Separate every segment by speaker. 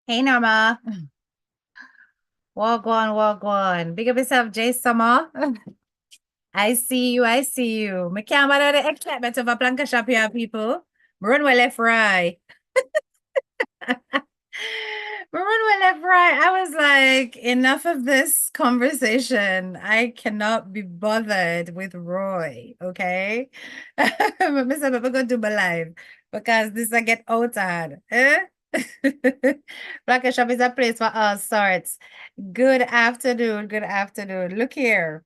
Speaker 1: Hey Norma. Walk on, walk on. Big up yourself, Jay Summer. I see you, I see you. Me can't bother the excitement of a plank shop here, people. Me run well left right. Me run well left right. I was like, enough of this conversation. I cannot be bothered with Roy, okay? But Mr. Pepper go do my live because this I get out hard. Eh? Plank shop is a place for all sorts. Good afternoon. Good afternoon. Look here.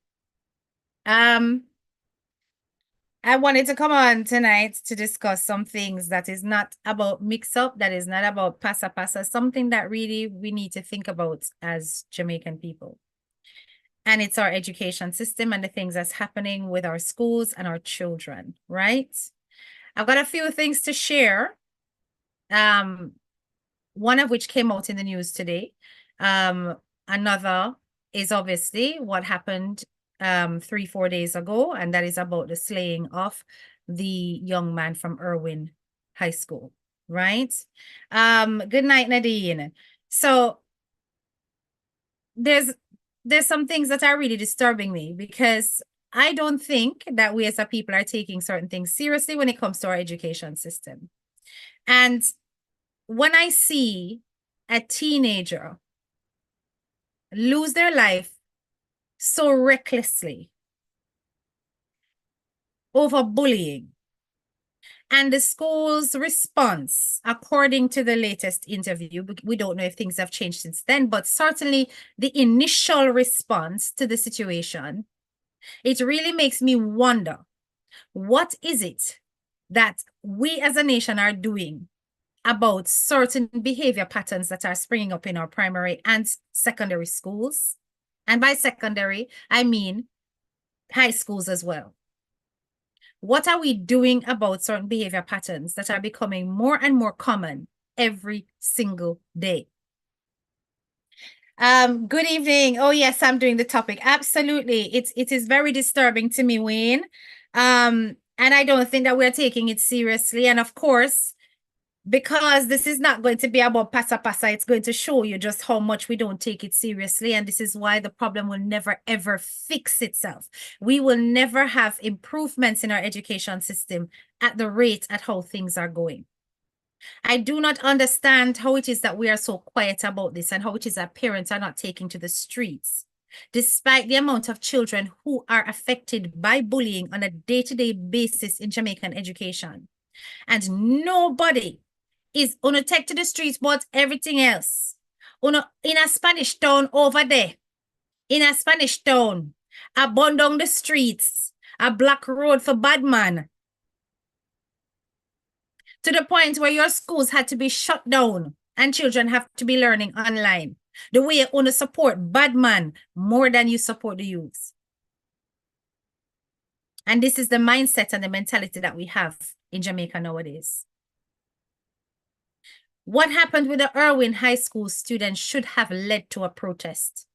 Speaker 1: Um, I wanted to come on tonight to discuss some things that is not about mix up, that is not about passa passa, something that really we need to think about as Jamaican people. And it's our education system and the things that's happening with our schools and our children, right? I've got a few things to share. One of which came out in the news today. Another is obviously what happened 3-4 days ago, and that is about the slaying of the young man from Irwin High School, right? Good night, Nadine. So there's some things that are really disturbing me because I don't think that we as a people are taking certain things seriously when it comes to our education system. And when I see a teenager lose their life so recklessly over bullying, and the school's response, according to the latest interview, we don't know if things have changed since then, but certainly the initial response to the situation, it really makes me wonder, what is it that we as a nation are doing about certain behavior patterns that are springing up in our primary and secondary schools? And by secondary, I mean high schools as well. What are we doing about certain behavior patterns that are becoming more and more common every single day? Good evening. Oh yes, I'm doing the topic. Absolutely. It is very disturbing to me, Wayne. And I don't think that we're taking it seriously. And of course, because this is not going to be about passa passa, it's going to show you just how much we don't take it seriously. And this is why the problem will never, ever fix itself. We will never have improvements in our education system at the rate at how things are going. I do not understand how it is that we are so quiet about this and how it is that parents are not taking to the streets, despite the amount of children who are affected by bullying on a day-to-day basis in Jamaican education. And nobody is gonna take to the streets but everything else. In a Spanish town over there, in a Spanish town, a burn down the streets, a black road for bad man, to the point where your schools had to be shut down and children have to be learning online. The way you only support bad man more than you support the youths. And this is the mindset and the mentality that we have in Jamaica nowadays. What happened with the Irwin High School students should have led to a protest.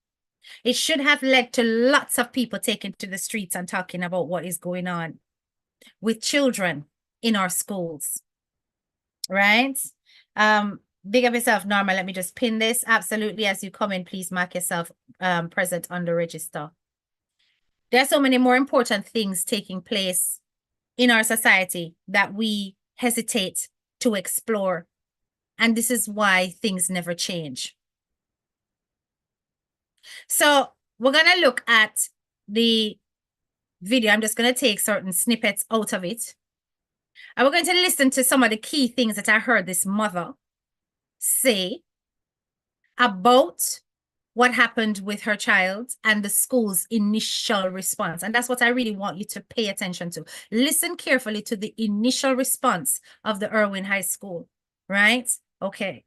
Speaker 1: It should have led to lots of people taking to the streets and talking about what is going on with children in our schools, right? Big up yourself, Norma. Let me just pin this. Absolutely. As you come in, please mark yourself present on the register. There are so many more important things taking place in our society that we hesitate to explore. And this is why things never change. So we're going to look at the video. I'm just going to take certain snippets out of it. And we're going to listen to some of the key things that I heard this mother say about what happened with her child and the school's initial response. And that's what I really want you to pay attention to. Listen carefully to the initial response of the Irwin High School, right? Okay.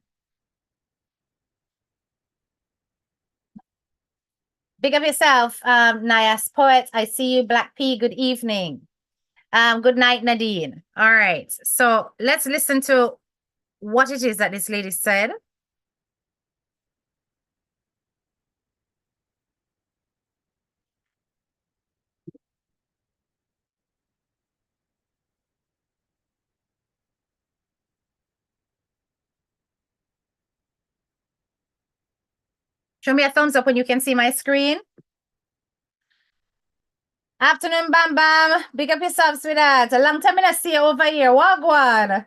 Speaker 1: Big up yourself, Nias Poet. I see you, Black P. Good evening. Good night, Nadine. All right. So let's listen to what it is that this lady said. Show me a thumbs up when you can see my screen. Afternoon, Bam Bam. Big up yourself, sweetheart. A long time I see you over here. Wagwan.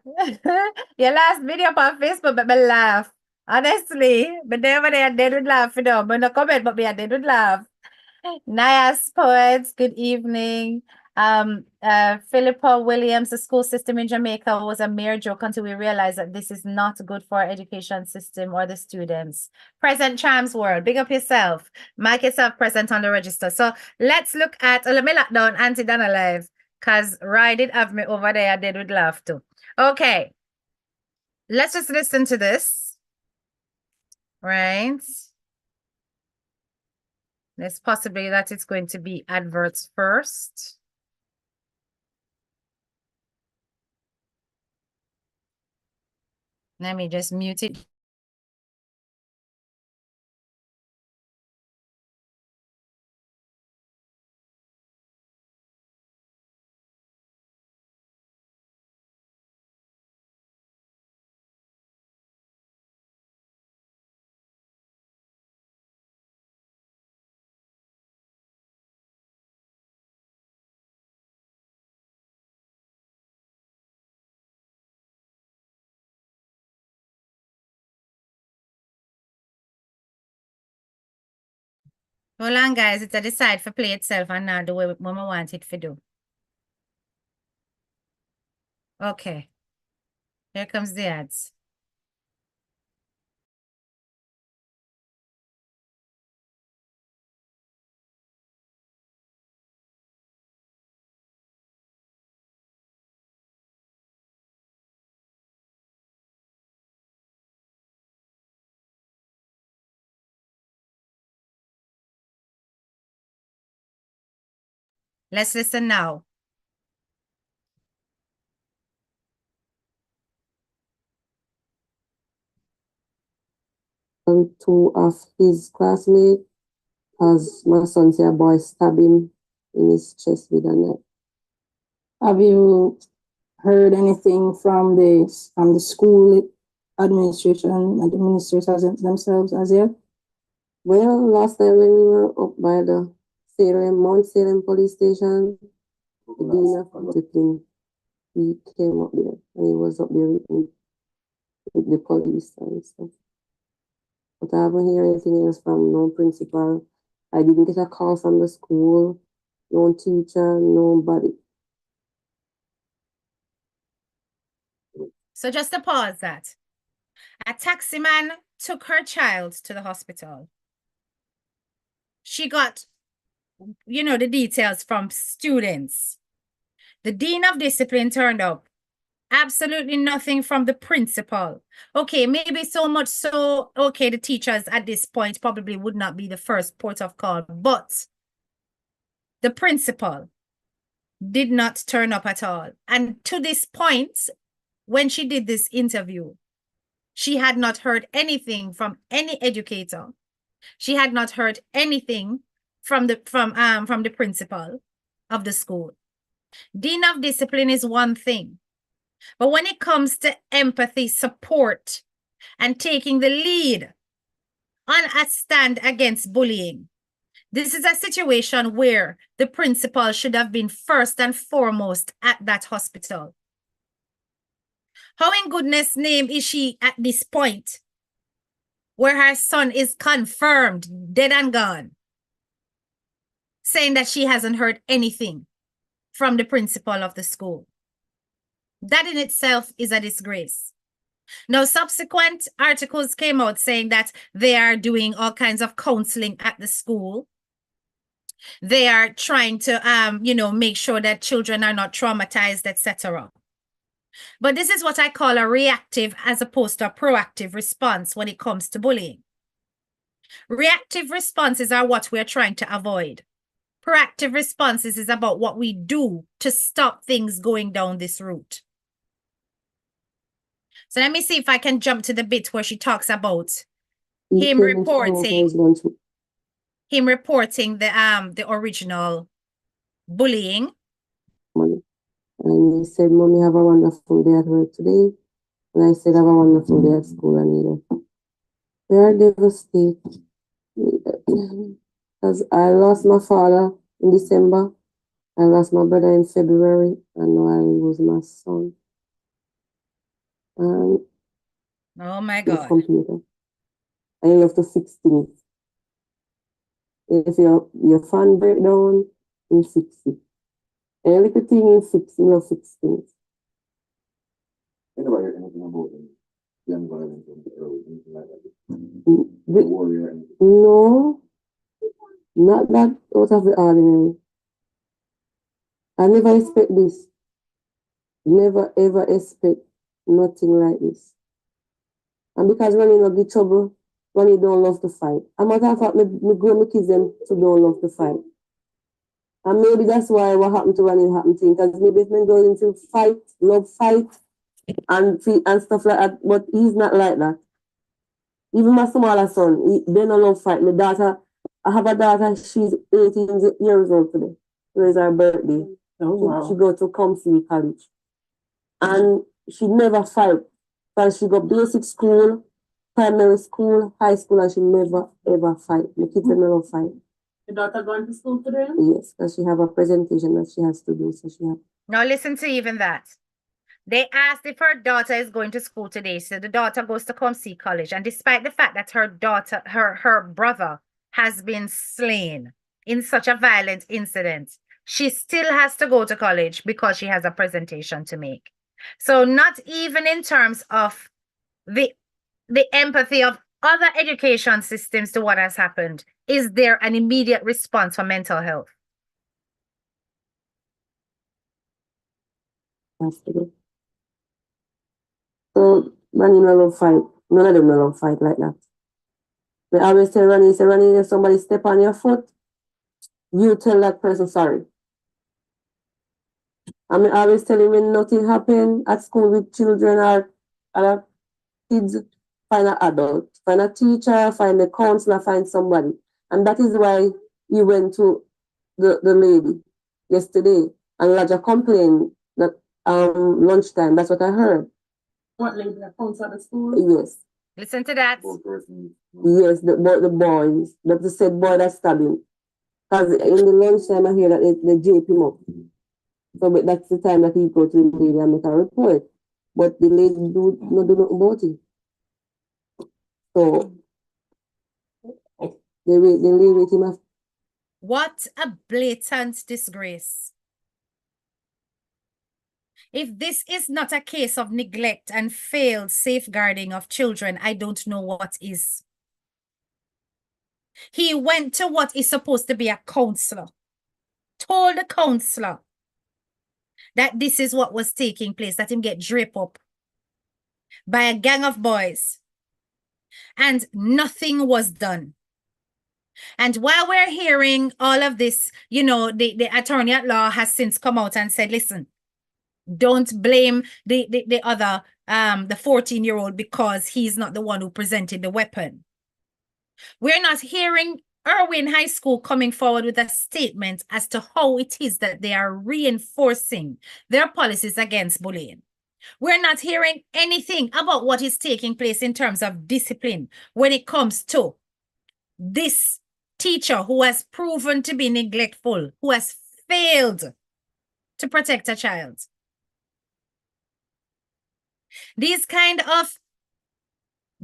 Speaker 1: Your last video on Facebook, but me laugh. Honestly, but they over there, they would laugh, you know. But no comment, but me, they would laugh. Nias Poets, good evening. Philippa Williams, the school system in Jamaica was a mere joke until we realized that this is not good for our education system or the students. Present Charms World, big up yourself. Mark yourself present on the register. So let's look at, let me lock down Auntie Dana Live, because Ryan did have me over there, I did would laugh too. Okay, let's just listen to this, right? There's possibly that it's going to be adverts first. Let me just mute it. Hold on, guys. It's a decide for play itself and not the way we want it to do. Okay. Here comes the ads. Let's listen now.
Speaker 2: Two of his classmates, as my son said, a boy stabbed him in his chest with a knife. Have you heard anything from the school administration and the ministers themselves as yet? Well, last time when we were up by the Mount Salem police station, the dean of discipline, he came up there and he was up there with the police and stuff. But I haven't heard anything else from no principal. I didn't get a call from the school, no teacher, nobody.
Speaker 1: So just to pause that. A taxi man took her child to the hospital. She got, you know, the details from students. The dean of discipline turned up. Absolutely nothing from the principal. Okay, maybe so much so, okay, the teachers at this point probably would not be the first port of call, but the principal did not turn up at all. And to this point, when she did this interview, she had not heard anything from any educator. She had not heard anything from the principal of the school. Dean of discipline is one thing. But when it comes to empathy, support, and taking the lead on a stand against bullying, this is a situation where the principal should have been first and foremost at that hospital. How in goodness name is she at this point where her son is confirmed dead and gone, saying that she hasn't heard anything from the principal of the school? That in itself is a disgrace. Now, subsequent articles came out saying that they are doing all kinds of counseling at the school. They are trying to, you know, make sure that children are not traumatized, etc. But this is what I call a reactive as opposed to a proactive response when it comes to bullying. Reactive responses are what we're trying to avoid. Proactive responses is about what we do to stop things going down this route. So let me see if I can jump to the bit where she talks about him reporting the original bullying.
Speaker 2: And he said, Mommy, have a wonderful day at work today. And I said, have a wonderful day at school, Anita. We are devastated. Because I lost my father in December, I lost my brother in February, and now I lose my son. And
Speaker 1: oh my God.
Speaker 2: computer. And you have to fix things. If your fan break down, you fix it. Any little thing you fix, you fix things. I never heard anything about young violence or anything like that. No, not that out of the ordinary. I never expect this. Never ever expect nothing like this. And because when you not get trouble, when you don't love to fight. A matter of fact, me grow my kids them to don't love to fight. And maybe that's why what happened to Ronnie happened to him. Because maybe if men go into fight, love fight, and stuff like that, but he's not like that. Even my smaller son, they don't love fight. My daughter, I have a daughter, she's 18 years old today. Today's her birthday. Oh, wow. She go to Comfy College. And she never fight. Because she got basic school, primary school, high school, and she never ever fight. The kids never fight. Your daughter going to school today? Yes, because she have a presentation that she has to do. So she have.
Speaker 1: Now listen to even that. They asked if her daughter is going to school today. So the daughter goes to Comfy College. And despite the fact that her brother has been slain in such a violent incident, she still has to go to college because she has a presentation to make. So not even in terms of the empathy of other education systems to what has happened, is there an immediate response for mental health?
Speaker 2: Absolutely. So Ronnie no love fight. None of them no love fight like that. They always tell Ronnie, if somebody step on your foot, you tell that person sorry. I always tell him when nothing happen at school with children or other kids, find an adult, find a teacher, find a counselor, find somebody. And that is why he went to the lady yesterday and lodged a complaint that lunchtime. That's what I heard. What lady? The counselor at the school? Yes.
Speaker 1: Listen to that.
Speaker 2: Yes, the boys. That's the said boy that stabbed him. Because in the lunchtime I hear that they jape him up. So but that's the time that he go to the lady and make a report. But the lady do not do nothing about it. So they leave him after.
Speaker 1: What a blatant disgrace. If this is not a case of neglect and failed safeguarding of children, I don't know what is. He went to what is supposed to be a counselor, told the counselor that this is what was taking place, that him get draped up by a gang of boys, and nothing was done. And while we're hearing all of this, you know, the attorney at law has since come out and said, listen, don't blame the other, the 14-year-old because he's not the one who presented the weapon. We're not hearing Irwin High School coming forward with a statement as to how it is that they are reinforcing their policies against bullying. We're not hearing anything about what is taking place in terms of discipline when it comes to this teacher who has proven to be neglectful, who has failed to protect a child. These kind of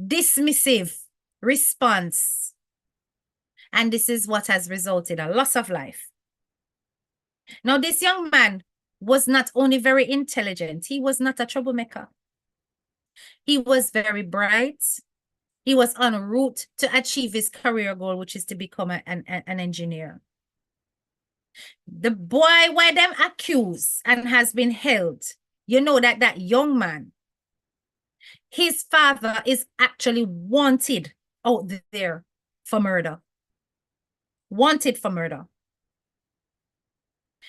Speaker 1: dismissive response, and this is what has resulted in a loss of life. Now, this young man was not only very intelligent, he was not a troublemaker. He was very bright. He was en route to achieve his career goal, which is to become an engineer. The boy where them accused and has been held, you know that young man, his father is actually wanted out there for murder. Wanted for murder.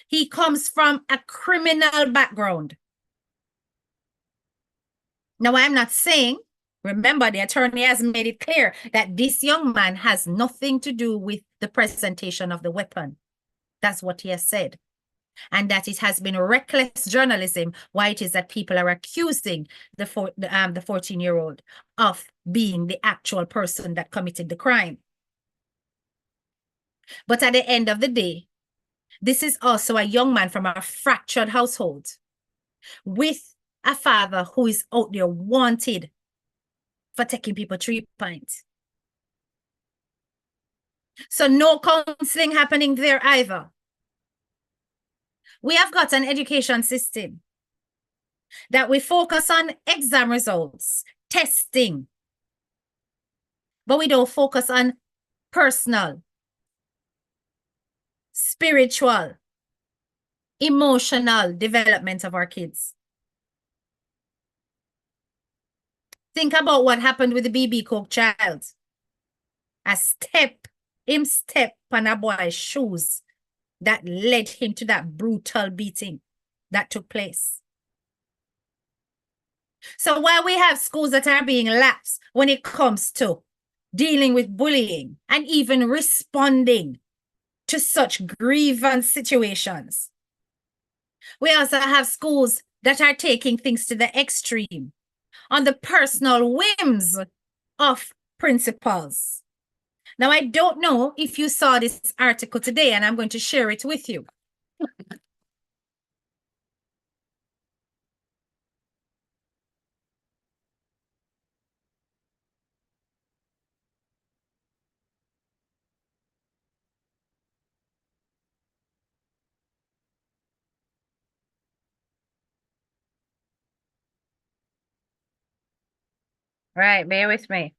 Speaker 1: He comes from a criminal background. Now, I'm not saying, remember, the attorney has made it clear that this young man has nothing to do with the presentation of the weapon. That's what he has said. And that it has been reckless journalism why it is that people are accusing the 14-year-old of being the actual person that committed the crime. But at the end of the day, this is also a young man from a fractured household with a father who is out there wanted for taking people 3 pints. So no counseling happening there either. We have got an education system that we focus on exam results, testing, but we don't focus on personal, spiritual, emotional development of our kids. Think about what happened with the BB Coke child. Him step on a boy's shoes that led him to that brutal beating that took place. So while we have schools that are being lax when it comes to dealing with bullying and even responding to such grievance situations, we also have schools that are taking things to the extreme on the personal whims of principals. Now, I don't know if you saw this article today, and I'm going to share it with you. Right, bear with me.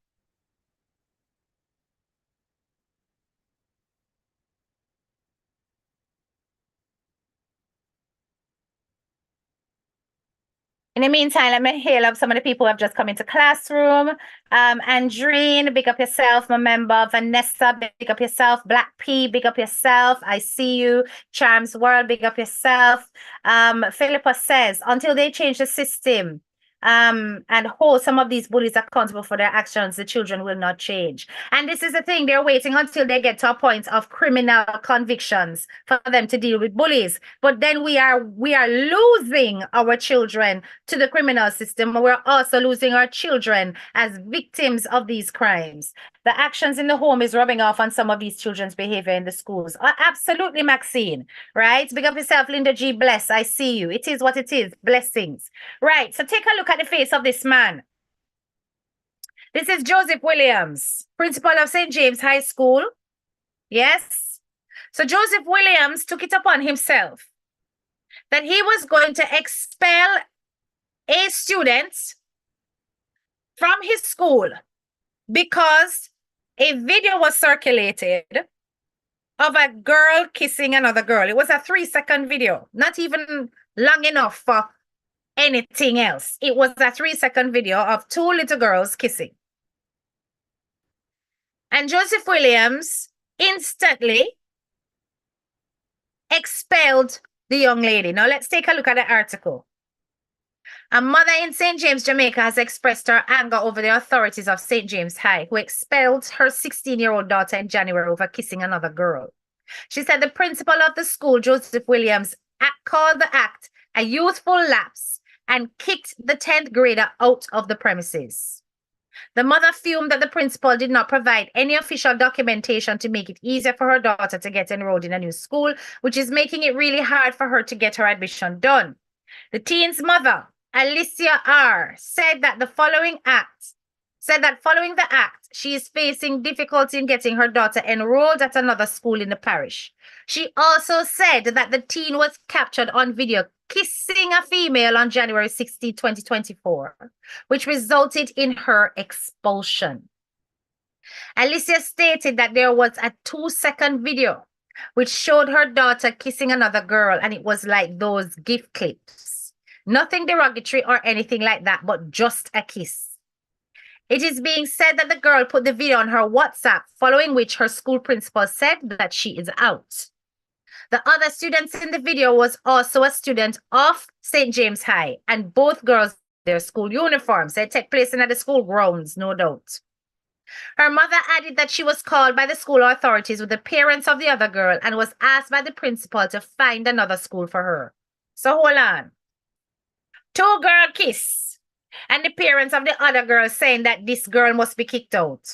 Speaker 1: In the meantime, let me hail up some of the people who have just come into classroom. Andreen, big up yourself, my member. Vanessa, big up yourself. Black P, big up yourself. I see you. Charms World, big up yourself. Philippa says, until they change the system, and hold some of these bullies accountable for their actions, the children will not change. And this is the thing, they're waiting until they get to a point of criminal convictions for them to deal with bullies. But then we are losing our children to the criminal system. We're also losing our children as victims of these crimes. The actions in the home is rubbing off on some of these children's behavior in the schools. Absolutely, Maxine, right? Big up yourself, Linda G. Bless. I see you. It is what it is. Blessings. Right, so take a look at the face of this man. This is Joseph Williams, principal of St. James High School. Yes. So Joseph Williams took it upon himself that he was going to expel a student from his school because a video was circulated of a girl kissing another girl. It was a 3-second video, not even long enough for anything else. It was a 3-second video of 2 little girls kissing. And Joseph Williams instantly expelled the young lady. Now let's take a look at the article. A mother in St. James, Jamaica has expressed her anger over the authorities of St. James High, who expelled her 16-year-old daughter in January over kissing another girl. She said the principal of the school, Joseph Williams, called the act a youthful lapse and kicked the 10th grader out of the premises. The mother fumed that the principal did not provide any official documentation to make it easier for her daughter to get enrolled in a new school, which is making it really hard for her to get her admission done. The teen's mother, Alicia R., said that following the act, she is facing difficulty in getting her daughter enrolled at another school in the parish. She also said that the teen was captured on video kissing a female on January 16, 2024, which resulted in her expulsion. Alicia stated that there was a 2-second video which showed her daughter kissing another girl, and it was like those gift clips. Nothing derogatory or anything like that, but just a kiss. It is being said that the girl put the video on her WhatsApp, following which her school principal said that she is out. The other students in the video was also a student of St. James High, and both girls, their school uniforms, they take place in the school grounds, no doubt. Her mother added that she was called by the school authorities with the parents of the other girl and was asked by the principal to find another school for her. So hold on. 2-girl kiss, and the parents of the other girl saying that this girl must be kicked out.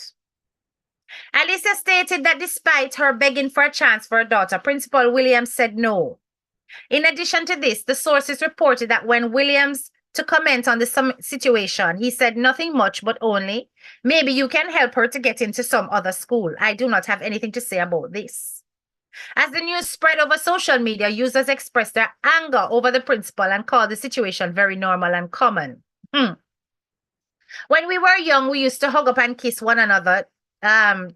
Speaker 1: Alicia stated that despite her begging for a chance for her daughter, Principal Williams said no. In addition to this, the sources reported that when Williams to comment on the situation, he said nothing much, but only, maybe you can help her to get into some other school. I do not have anything to say about this. As the news spread over social media, users expressed their anger over the principal and called the situation very normal and common. When we were young, we used to hug up and kiss one another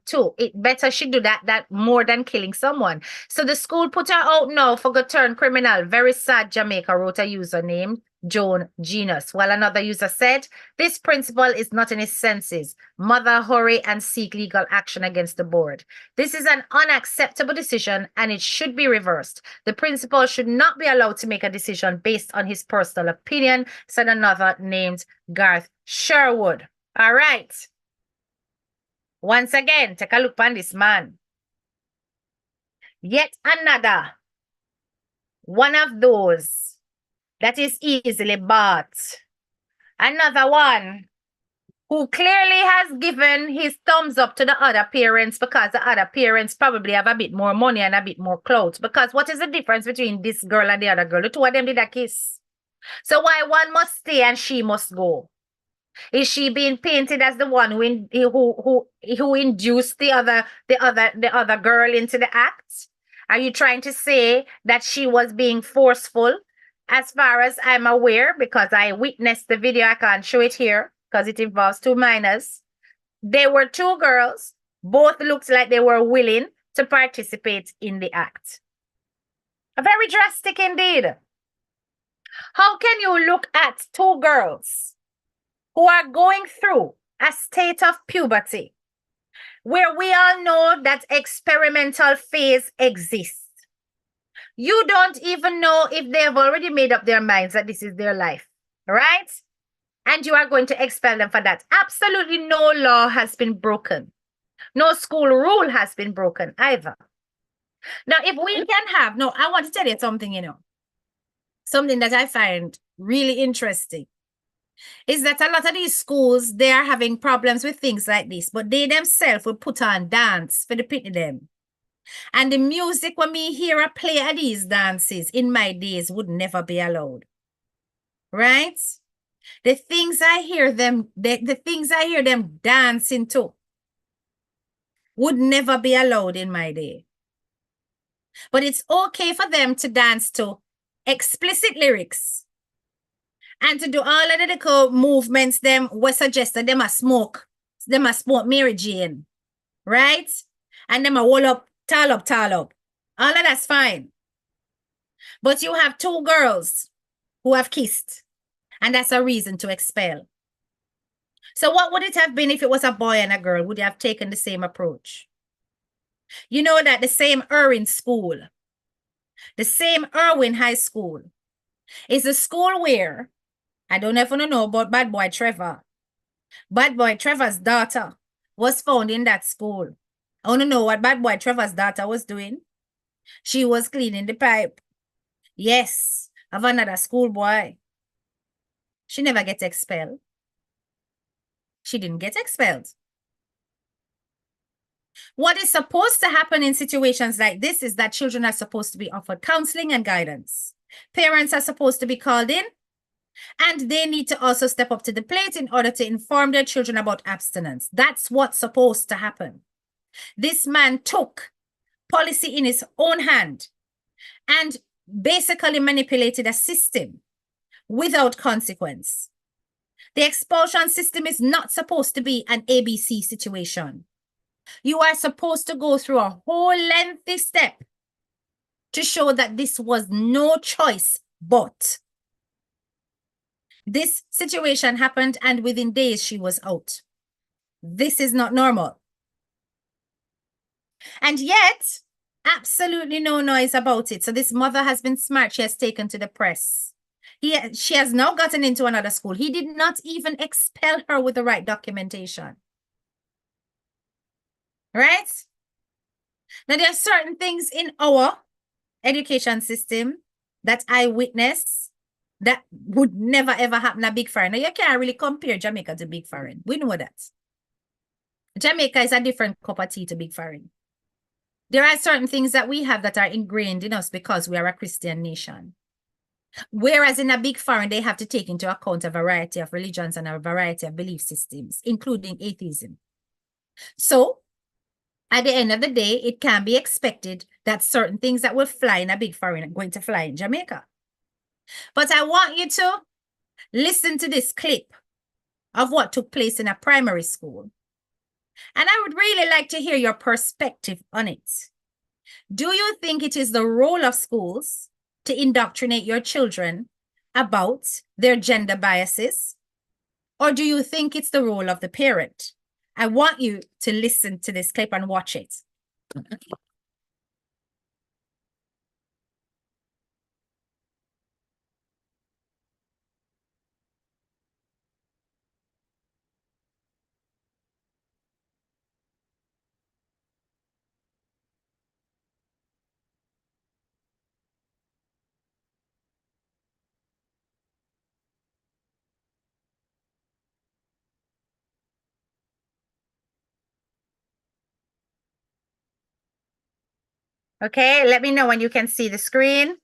Speaker 1: too. It better she do that more than killing someone. So the school put her out now for go turn criminal. Very sad, Jamaica, wrote a user named Joan Genus. While another user said, this principal is not in his senses. Mother, hurry and seek legal action against the board. This is an unacceptable decision and it should be reversed. The principal should not be allowed to make a decision based on his personal opinion, said another named Garth Sherwood. All right. Once again, take a look on this man. Yet another one of those that is easily bought. Another one who clearly has given his thumbs up to the other parents because the other parents probably have a bit more money and a bit more clothes. Because what is the difference between this girl and the other girl? The two of them did a kiss. So why one must stay and she must go? Is she being painted as the one who induced the other girl into the act? Are you trying to say that she was being forceful? As far as I'm aware, because I witnessed the video, I can't show it here because it involves two minors. There were two girls. Both looked like they were willing to participate in the act. Very drastic indeed. How can you look at two girls who are going through a state of puberty where we all know that experimental phase exists? You don't even know if they have already made up their minds that this is their life, right? And you are going to expel them for that. Absolutely no law has been broken. No school rule has been broken either. Now, if we can have, no, I want to tell you something, something that I find really interesting is that a lot of these schools, they are having problems with things like this, but they themselves will put on dance for the pity them. And the music, when me hear a play at these dances in my days, would never be allowed. Right? The things I hear them, the things I hear them dancing to would never be allowed in my day. But it's okay for them to dance to explicit lyrics and to do all of the little movements them were suggested them a smoke Mary Jane, right? And them a wall up, tall up. All of that's fine. But you have two girls who have kissed, and that's a reason to expel. So what would it have been if it was a boy and a girl? Would they have taken the same approach? You know that the same Irwin school, the same Irwin High School, is a school where, I don't ever know about Bad Boy Trevor. Bad Boy Trevor's daughter was found in that school. I want to know what Bad Boy Trevor's daughter was doing. She was cleaning the pipe. Yes, of another schoolboy. She never gets expelled. She didn't get expelled. What is supposed to happen in situations like this is that children are supposed to be offered counseling and guidance. Parents are supposed to be called in, and they need to also step up to the plate in order to inform their children about abstinence. That's what's supposed to happen. This man took policy in his own hand and basically manipulated a system without consequence. The expulsion system is not supposed to be an ABC situation. You are supposed to go through a whole lengthy step to show that this was no choice but. This situation happened and within days she was out. This is not normal. And yet, absolutely no noise about it. So this mother has been smart. She has taken to the press. She has now gotten into another school. He did not even expel her with the right documentation. Right? Now, there are certain things in our education system that I witness that would never, ever happen at Big Foreign. Now, you can't really compare Jamaica to Big Foreign. We know that. Jamaica is a different cup of tea to Big Foreign. There are certain things that we have that are ingrained in us because we are a Christian nation. Whereas in a Big Foreign, they have to take into account a variety of religions and a variety of belief systems, including atheism. So at the end of the day, it can be expected that certain things that will fly in a Big Foreign are going to fly in Jamaica. But I want you to listen to this clip of what took place in a primary school. And I would really like to hear your perspective on it. Do you think it is the role of schools to indoctrinate your children about their gender biases? Or do you think it's the role of the parent? I want you to listen to this clip and watch it. Okay, let me know when you can see the screen.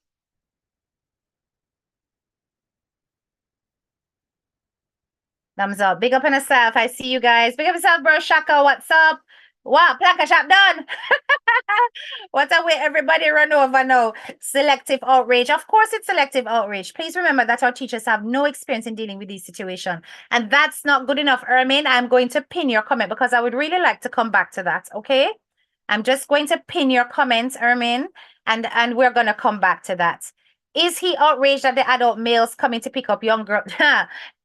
Speaker 1: Thumbs up. Big up on yourself. I see you guys. Big up yourself, bro. Shaka, what's up? Wow, Plaka Shop done. What a way everybody run over now. Selective outrage. Of course, it's selective outrage. Please remember that our teachers have no experience in dealing with these situations. And that's not good enough, Ermin. I'm going to pin your comment because I would really like to come back to that, okay? I'm just going to pin your comments, Ermin, and we're going to come back to that. Is he outraged at the adult males coming to pick up young girls?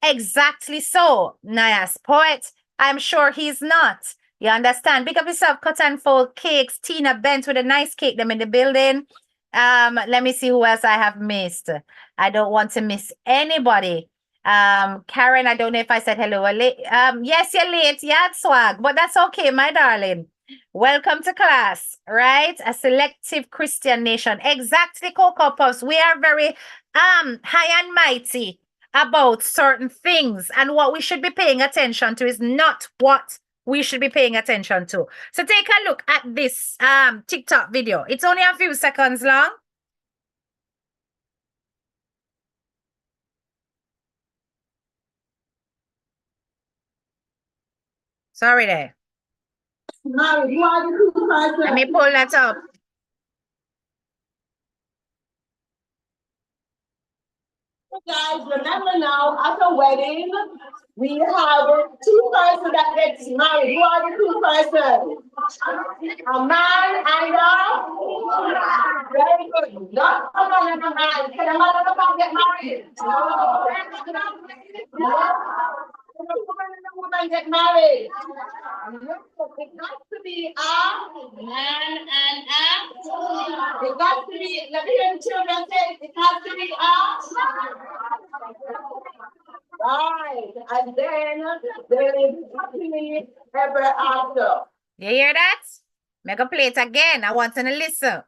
Speaker 1: Exactly so, Nias Poet. I'm sure he's not. You understand? Pick up yourself, cut and fold cakes. Tina Bent with a nice cake, them in the building. Let me see who else I have missed. I don't want to miss anybody. Karen, I don't know if I said hello. Yes, you're late. Yeah, swag, but that's okay, my darling. Welcome to class, right? A selective Christian nation. Exactly, Cocoa Puffs. We are very high and mighty about certain things, and what we should be paying attention to is not what we should be paying attention to. So take a look at this TikTok video. It's only a few seconds long. Sorry there. Let me pull that up.
Speaker 3: Guys, remember now, at a wedding, we have two persons that gets married. Who are the two persons? A man and a... Very good. Not a man and a man. Can a man and a man get married? No. Can a woman and a woman get married? It got to be a man and a... It got to be... Let me hear the children say it has to be a... Right, and then there is happily ever after.
Speaker 1: You hear that? Make a play it again. I want to listen.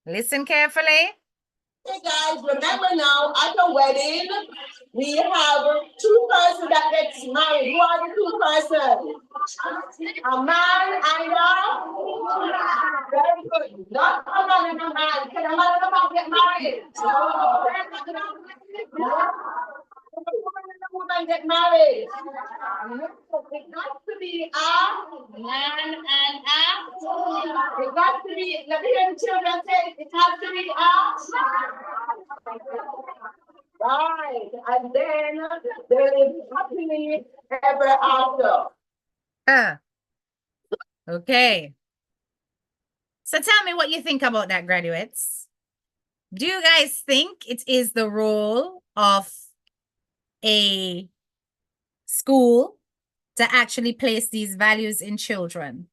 Speaker 1: Listen carefully.
Speaker 3: Hey guys, remember now, at a wedding, we have two persons that gets married. Who are the two persons? A man and a... Very good. Not a man and a man. Can a man and a man get married? No. Can a woman and a woman get married? It got to be a man and a... It got to be... Let me hear the children say it has to be a... Right, and then there is happily ever after.
Speaker 1: Okay. So tell me what you think about that, graduates. Do you guys think it is the role of a school to actually place these values in children?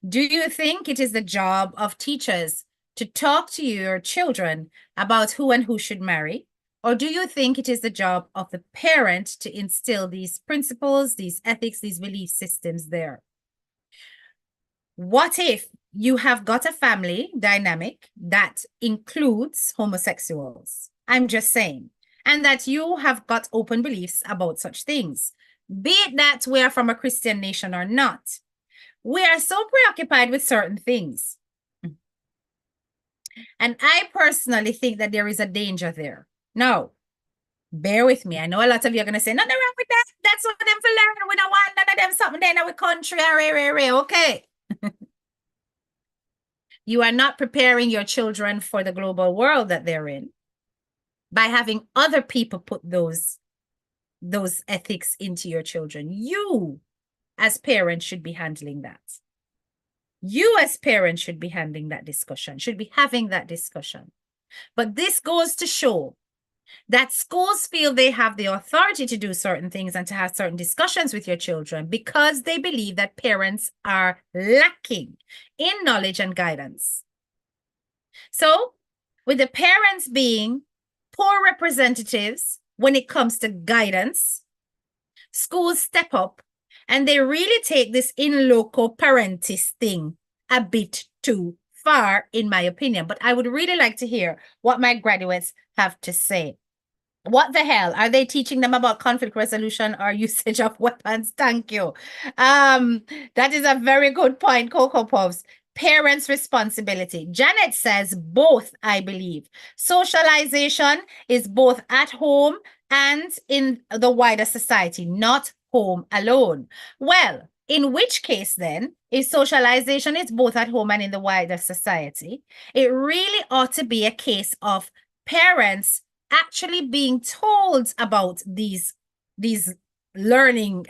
Speaker 1: Do you think it is the job of teachers to talk to your children about who and who should marry? Or do you think it is the job of the parent to instill these principles, these ethics, these belief systems there? What if you have got a family dynamic that includes homosexuals? I'm just saying. and that you have got open beliefs about such things, be it that we are from a Christian nation or not. We are so preoccupied with certain things. And I personally think that there is a danger there. Now, bear with me. I know a lot of you are going to say, nothing wrong with that. That's what them for learn. We don't want none of them something there in our country. Okay. You are not preparing your children for the global world that they're in by having other people put those ethics into your children. You, as parents, should be handling that. You, as parents, should be handling that discussion, should be having that discussion. But this goes to show that schools feel they have the authority to do certain things and to have certain discussions with your children because they believe that parents are lacking in knowledge and guidance. So, with the parents being poor representatives when it comes to guidance, schools step up and they really take this in loco parentis thing a bit too far, in my opinion. But I would really like to hear what my graduates have to say. What the hell? Are they teaching them about conflict resolution or usage of weapons? Thank you. That is a very good point, Cocoa Puffs. Parents' responsibility. Janet says both, I believe. Socialization is both at home and in the wider society, not home alone. Well, in which case then, if socialization is both at home and in the wider society, it really ought to be a case of parents actually being told about these learning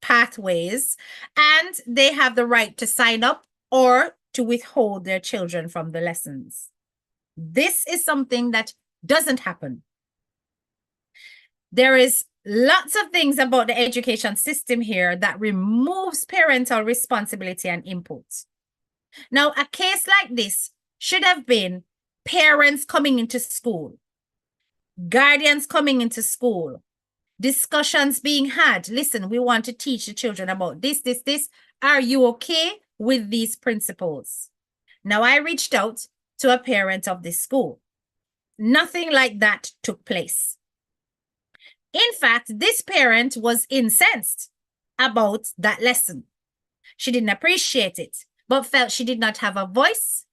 Speaker 1: pathways, and they have the right to sign up or to withhold their children from the lessons. This is something that doesn't happen. There is lots of things about the education system here that removes parental responsibility and input. Now, a case like this should have been parents coming into school, guardians coming into school, discussions being had. Listen, we want to teach the children about this. Are you okay with these principles? Now, I reached out to a parent of this school. Nothing like that took place. In fact, this parent was incensed about that lesson. She didn't appreciate it, but felt she did not have a voice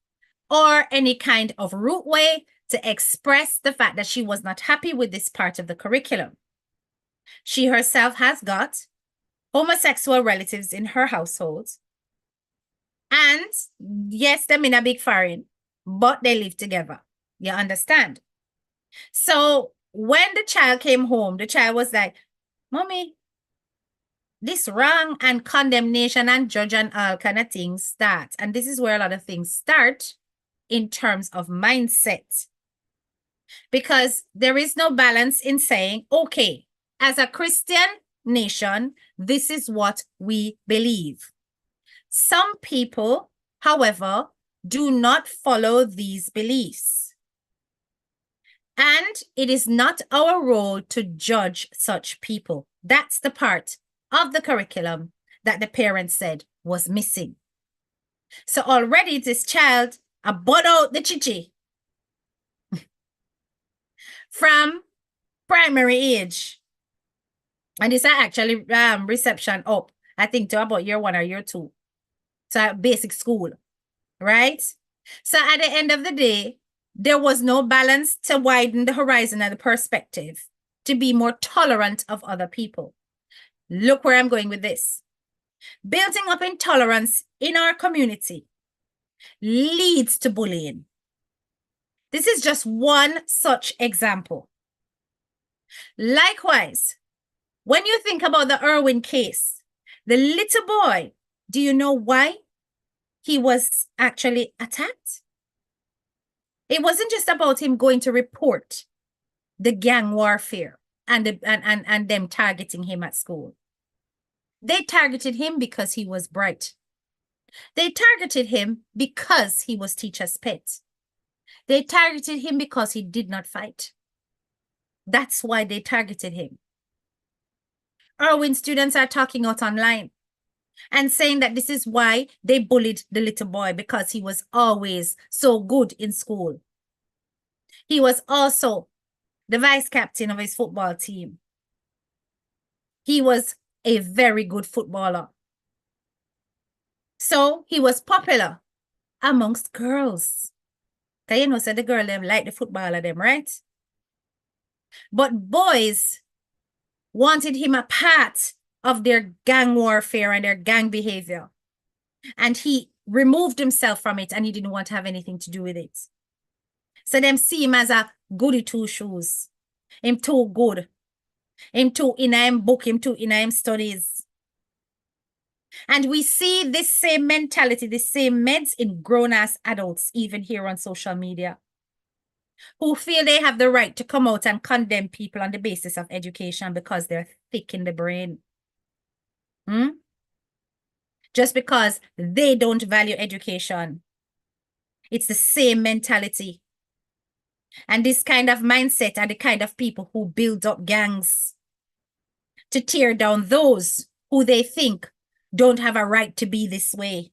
Speaker 1: or any kind of root way to express the fact that she was not happy with this part of the curriculum. She herself has got homosexual relatives in her household. And yes, they're in a big foreign, but they live together. You understand? So when the child came home, the child was like, Mommy, this wrong, and condemnation and judge and all kind of things start. And this is where a lot of things start in terms of mindset. Because there is no balance in saying, okay, as a Christian nation, this is what we believe. Some people, however, do not follow these beliefs. And it is not our role to judge such people. That's the part of the curriculum that the parents said was missing. So already this child bought out the chichi from primary age. And this are actually reception up, I think, to about year 1 or year 2. So basic school, right? So at the end of the day, there was no balance to widen the horizon and the perspective to be more tolerant of other people. Look where I'm going with this. Building up intolerance in our community leads to bullying. This is just one such example. Likewise, when you think about the Irwin case, the little boy, do you know why he was actually attacked? It wasn't just about him going to report the gang warfare and them targeting him at school. They targeted him because he was bright. They targeted him because he was teacher's pet. They targeted him because he did not fight. That's why they targeted him. Irwin students are talking out online and saying that this is why they bullied the little boy, because he was always so good in school. He was also the vice captain of his football team. He was a very good footballer. So he was popular amongst girls. Because you know, so the girl them like the footballer them, right? But boys wanted him a part of their gang warfare and their gang behavior. And he removed himself from it and he didn't want to have anything to do with it. So them see him as a goody two-shoes. Him too good. Him too in him book, him too in him studies. And we see this same mentality, this same meds in grown-ass adults, even here on social media, who feel they have the right to come out and condemn people on the basis of education because they're thick in the brain. Just because they don't value education. It's the same mentality. And this kind of mindset are the kind of people who build up gangs to tear down those who they think don't have a right to be this way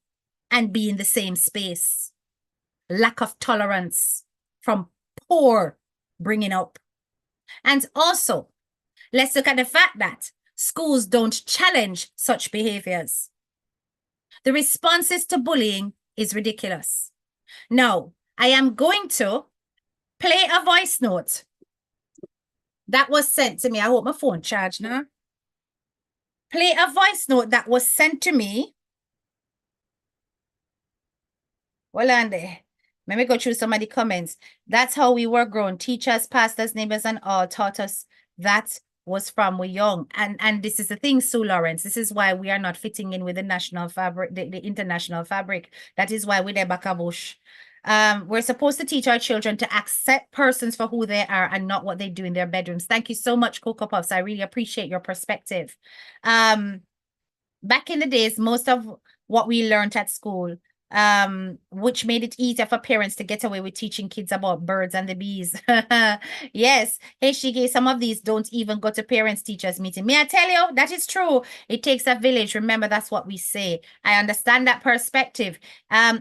Speaker 1: and be in the same space. Lack of tolerance from poor bringing up. And also, let's look at the fact that schools don't challenge such behaviors. The responses to bullying is ridiculous. Now, I am going to play a voice note that was sent to me. I hope my phone charged now. Play a voice note that was sent to me. Hold on there. Let me go through some of the comments. That's how we were grown. Teachers, pastors, neighbors, and all taught us that was from we young. And this is the thing, Sue Lawrence. This is why we are not fitting in with the national fabric, the international fabric. That is why we're back a bush. We're supposed to teach our children to accept persons for who they are and not what they do in their bedrooms. Thank you so much, Cocoa Puffs. I really appreciate your perspective. Back in the days, most of what we learned at school, which made it easier for parents to get away with teaching kids about birds and the bees. Yes. Hey, Shige, some of these don't even go to parents teachers meeting. May I tell you, that is true. It takes a village. Remember, that's what we say. I understand that perspective.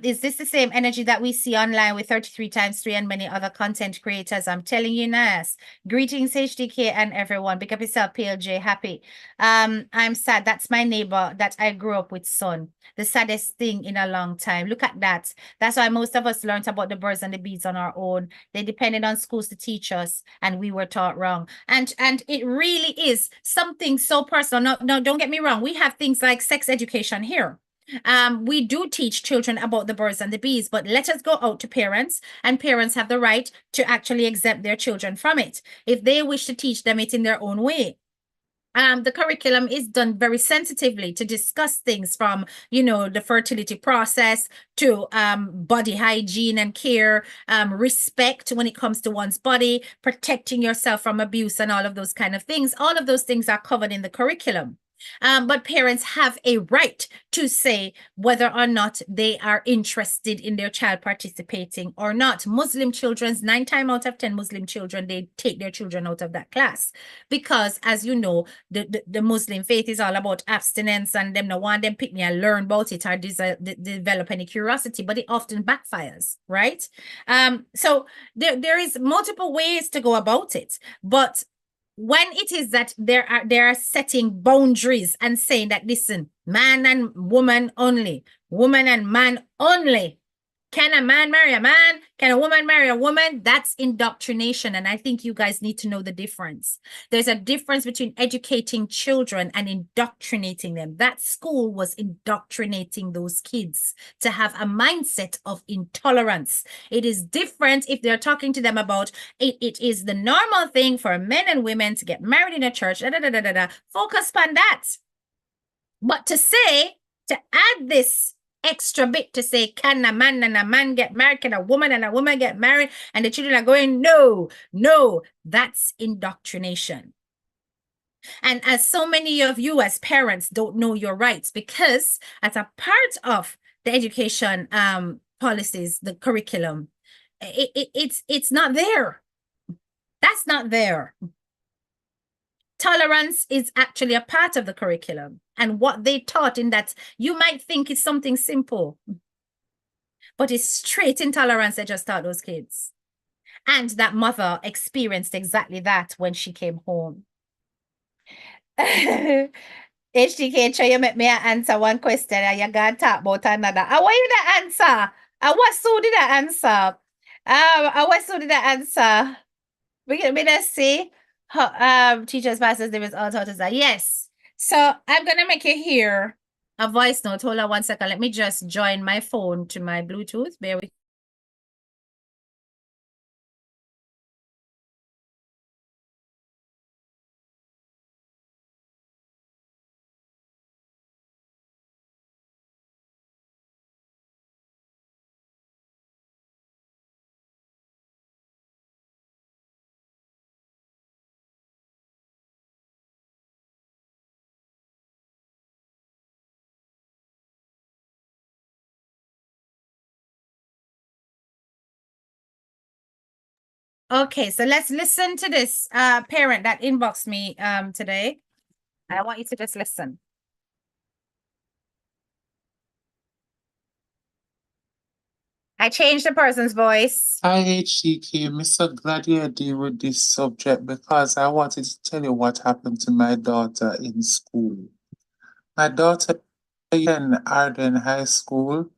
Speaker 1: Is this the same energy that we see online with 33 times 3 and many other content creators? I'm telling you, Nas. Greetings, HDK and everyone. Pick up yourself, PLJ. Happy. I'm sad. That's my neighbor that I grew up with, son. The saddest thing in a long time. Look at that. That's why most of us learned about the birds and the bees on our own. They depended on schools to teach us, and we were taught wrong. And it really is something so personal. No, don't get me wrong. We have things like sex education here. We do teach children about the birds and the bees, but let us go out to parents, and parents have the right to actually exempt their children from it if they wish to teach them it in their own way. The curriculum is done very sensitively to discuss things from, the fertility process to body hygiene and care, respect when it comes to one's body, protecting yourself from abuse and all of those kind of things. All of those things are covered in the curriculum. But parents have a right to say whether or not they are interested in their child participating or not. Muslim children, 9 times out of 10 Muslim children, they take their children out of that class because, as you know, the Muslim faith is all about abstinence and them no want them pick me and learn about it or develop any curiosity, but it often backfires, right? So there is multiple ways to go about it, but when it is that they are setting boundaries and saying that, listen, man and woman only, woman and man only. Can a man marry a man? Can a woman marry a woman? That's indoctrination. And I think you guys need to know the difference. There's a difference between educating children and indoctrinating them. That school was indoctrinating those kids to have a mindset of intolerance. It is different if they're talking to them about it is the normal thing for men and women to get married in a church. Focus on that. But to add this extra bit to say, can a man and a man get married? Can a woman and a woman get married? And the children are going, no, that's indoctrination. And as so many of you as parents don't know your rights, because as a part of the education policies, the curriculum, it's not there. That's not there. Tolerance is actually a part of the curriculum. And what they taught in that, you might think it's something simple, but it's straight intolerance they just taught those kids. And that mother experienced exactly that when she came home. HTK, try you make me answer one question and you gotta talk about another. And what you the answer? And what so did I answer? And what so did I answer? We just see teachers, pastors, there is all authors. Yes. So I'm gonna make you hear a voice note. Hold on 1 second. Let me just join my phone to my Bluetooth. Bear with. Okay, so let's listen to this parent that inboxed me today. I want you to just listen. I changed the person's voice.
Speaker 4: Hi, HCK. I'm so glad you deal with this subject because I wanted to tell you what happened to my daughter in school. My daughter in Arden High School,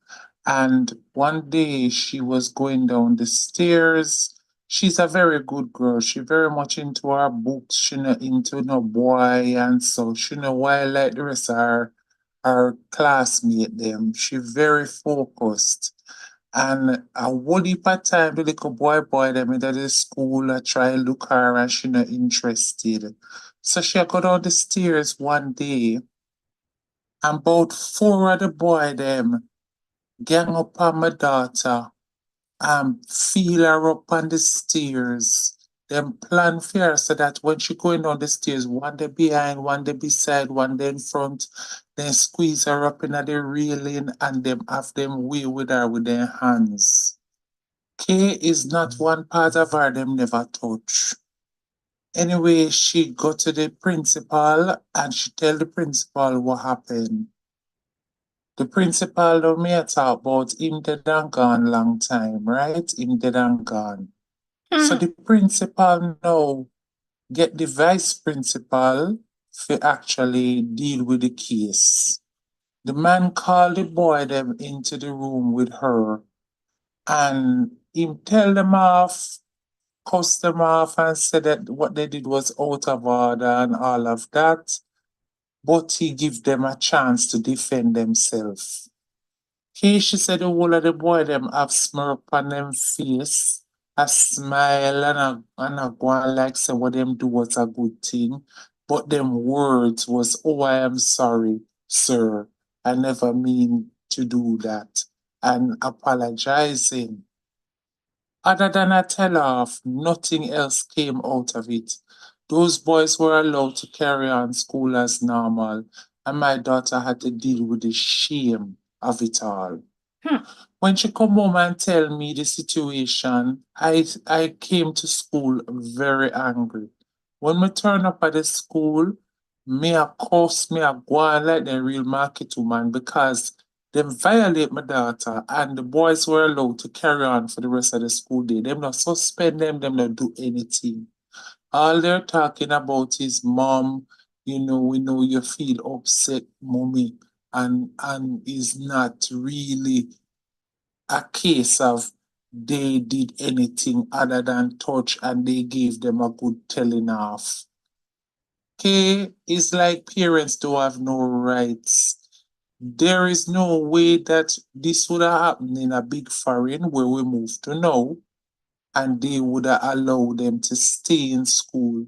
Speaker 4: and one day she was going down the stairs. She's a very good girl. She very much into her books. She not into no boy, and so she know why like the rest of her classmate them. She very focused. And a whole heap of time the little boy them into the school, I try look her and she not interested. So she go down the stairs one day and about four of the boy them gang up on my daughter and feel her up on the stairs. Them plan for her so that when she going down the stairs, one day behind, one day beside, one day in front, then squeeze her up in the railing and them have them way with her with their hands. K is not one part of her them never touch. Anyway, she go to the principal and she tell the principal what happened. The principal don't me talk about him dead and gone long time, right? Him dead and gone. So the principal now get the vice principal to actually deal with the case. The man called the boy them into the room with her and him tell them off, cuss them off and said that what they did was out of order and all of that. But he give them a chance to defend themselves. She said the whole of the boy them have smirk on them face, a smile and a go on like say what them do was a good thing. But them words was, oh, I am sorry, sir. I never mean to do that. And apologizing. Other than a tell-off, nothing else came out of it. Those boys were allowed to carry on school as normal, and my daughter had to deal with the shame of it all. When she come home and tell me the situation, I came to school very angry. When me turn up at the school, me a cuss, me a go on like the real market woman because them violate my daughter and the boys were allowed to carry on for the rest of the school day. Them not suspend them not do anything. All they're talking about is mom, we know you feel upset, mommy, and is not really a case of they did anything other than touch and they gave them a good telling off. Okay, it's like parents don't have no rights. There is no way that this would have happened in a big foreign where we moved to now, and they would have allowed them to stay in school.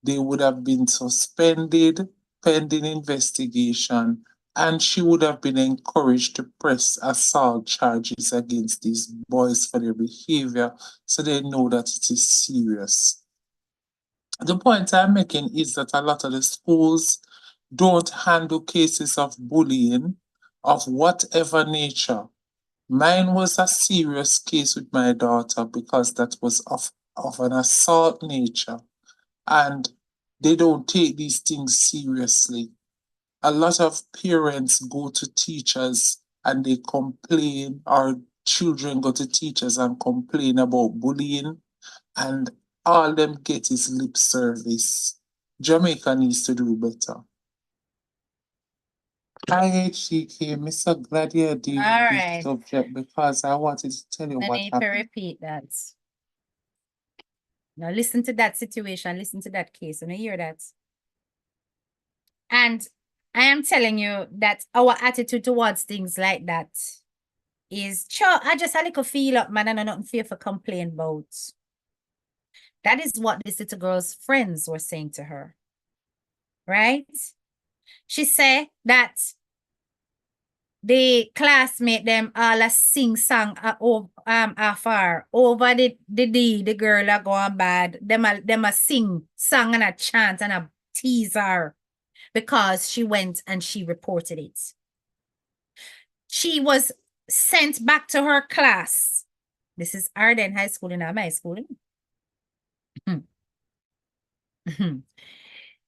Speaker 4: They would have been suspended pending investigation, and she would have been encouraged to press assault charges against these boys for their behavior so they know that it is serious. The point I'm making is that a lot of the schools don't handle cases of bullying of whatever nature. Mine was a serious case with my daughter because that was of an assault nature. And they don't take these things seriously. A lot of parents go to teachers and they complain, or children go to teachers and complain about bullying. and all them get is lip service. Jamaica needs to do better. Hi, HTK, Mr. Glad you deal with
Speaker 1: All
Speaker 4: this
Speaker 1: right.
Speaker 4: subject because I wanted to tell you
Speaker 1: I
Speaker 4: what
Speaker 1: need to
Speaker 4: happened.
Speaker 1: repeat that. Now listen to that situation, listen to that case, and I hear that. And I am telling you that our attitude towards things like that is, sure, I just a little feel up, man, and I nothing fear for complain about. That is what this little girl's friends were saying to her, right? She said that the classmate them all a sing song afar over the girl a going bad. Them a sing song and a chant and a tease her because she went and she reported it. She was sent back to her class. This is Arden High School in my school.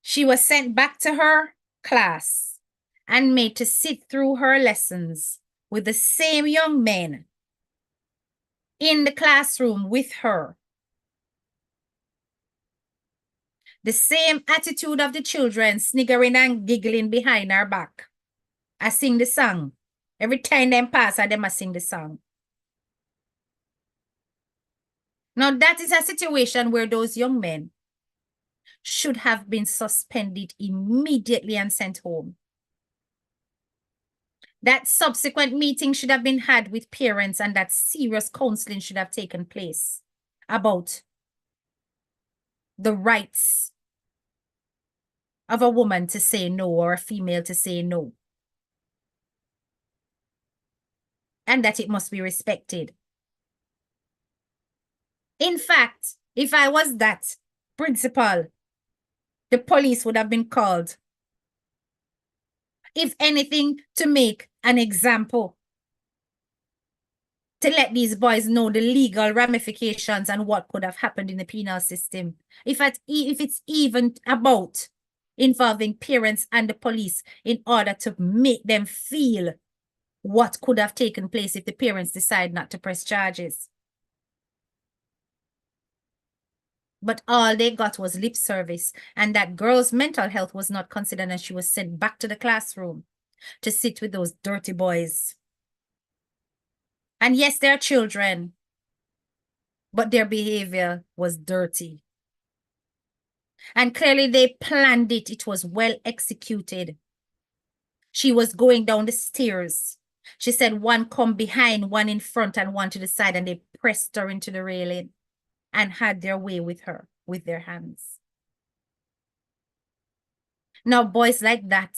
Speaker 1: She was sent back to her class and made to sit through her lessons with the same young men in the classroom with her. The same attitude of the children sniggering and giggling behind her back. I sing the song. Every time them pass, I them I sing the song. Now that is a situation where those young men should have been suspended immediately and sent home. That subsequent meeting should have been had with parents and that serious counseling should have taken place about the rights of a woman to say no or a female to say no. And that it must be respected. In fact, if I was that principal, the police would have been called. If anything, to make an example. To let these boys know the legal ramifications and what could have happened in the penal system. If it's even about involving parents and the police in order to make them feel what could have taken place if the parents decide not to press charges. But all they got was lip service, and that girl's mental health was not considered, and she was sent back to the classroom to sit with those dirty boys. And yes, they're children, but their behavior was dirty. And clearly they planned it. It was well executed. She was going down the stairs. She said one come behind, one in front, and one to the side, and they pressed her into the railing and had their way with her with their hands. Now, boys like that,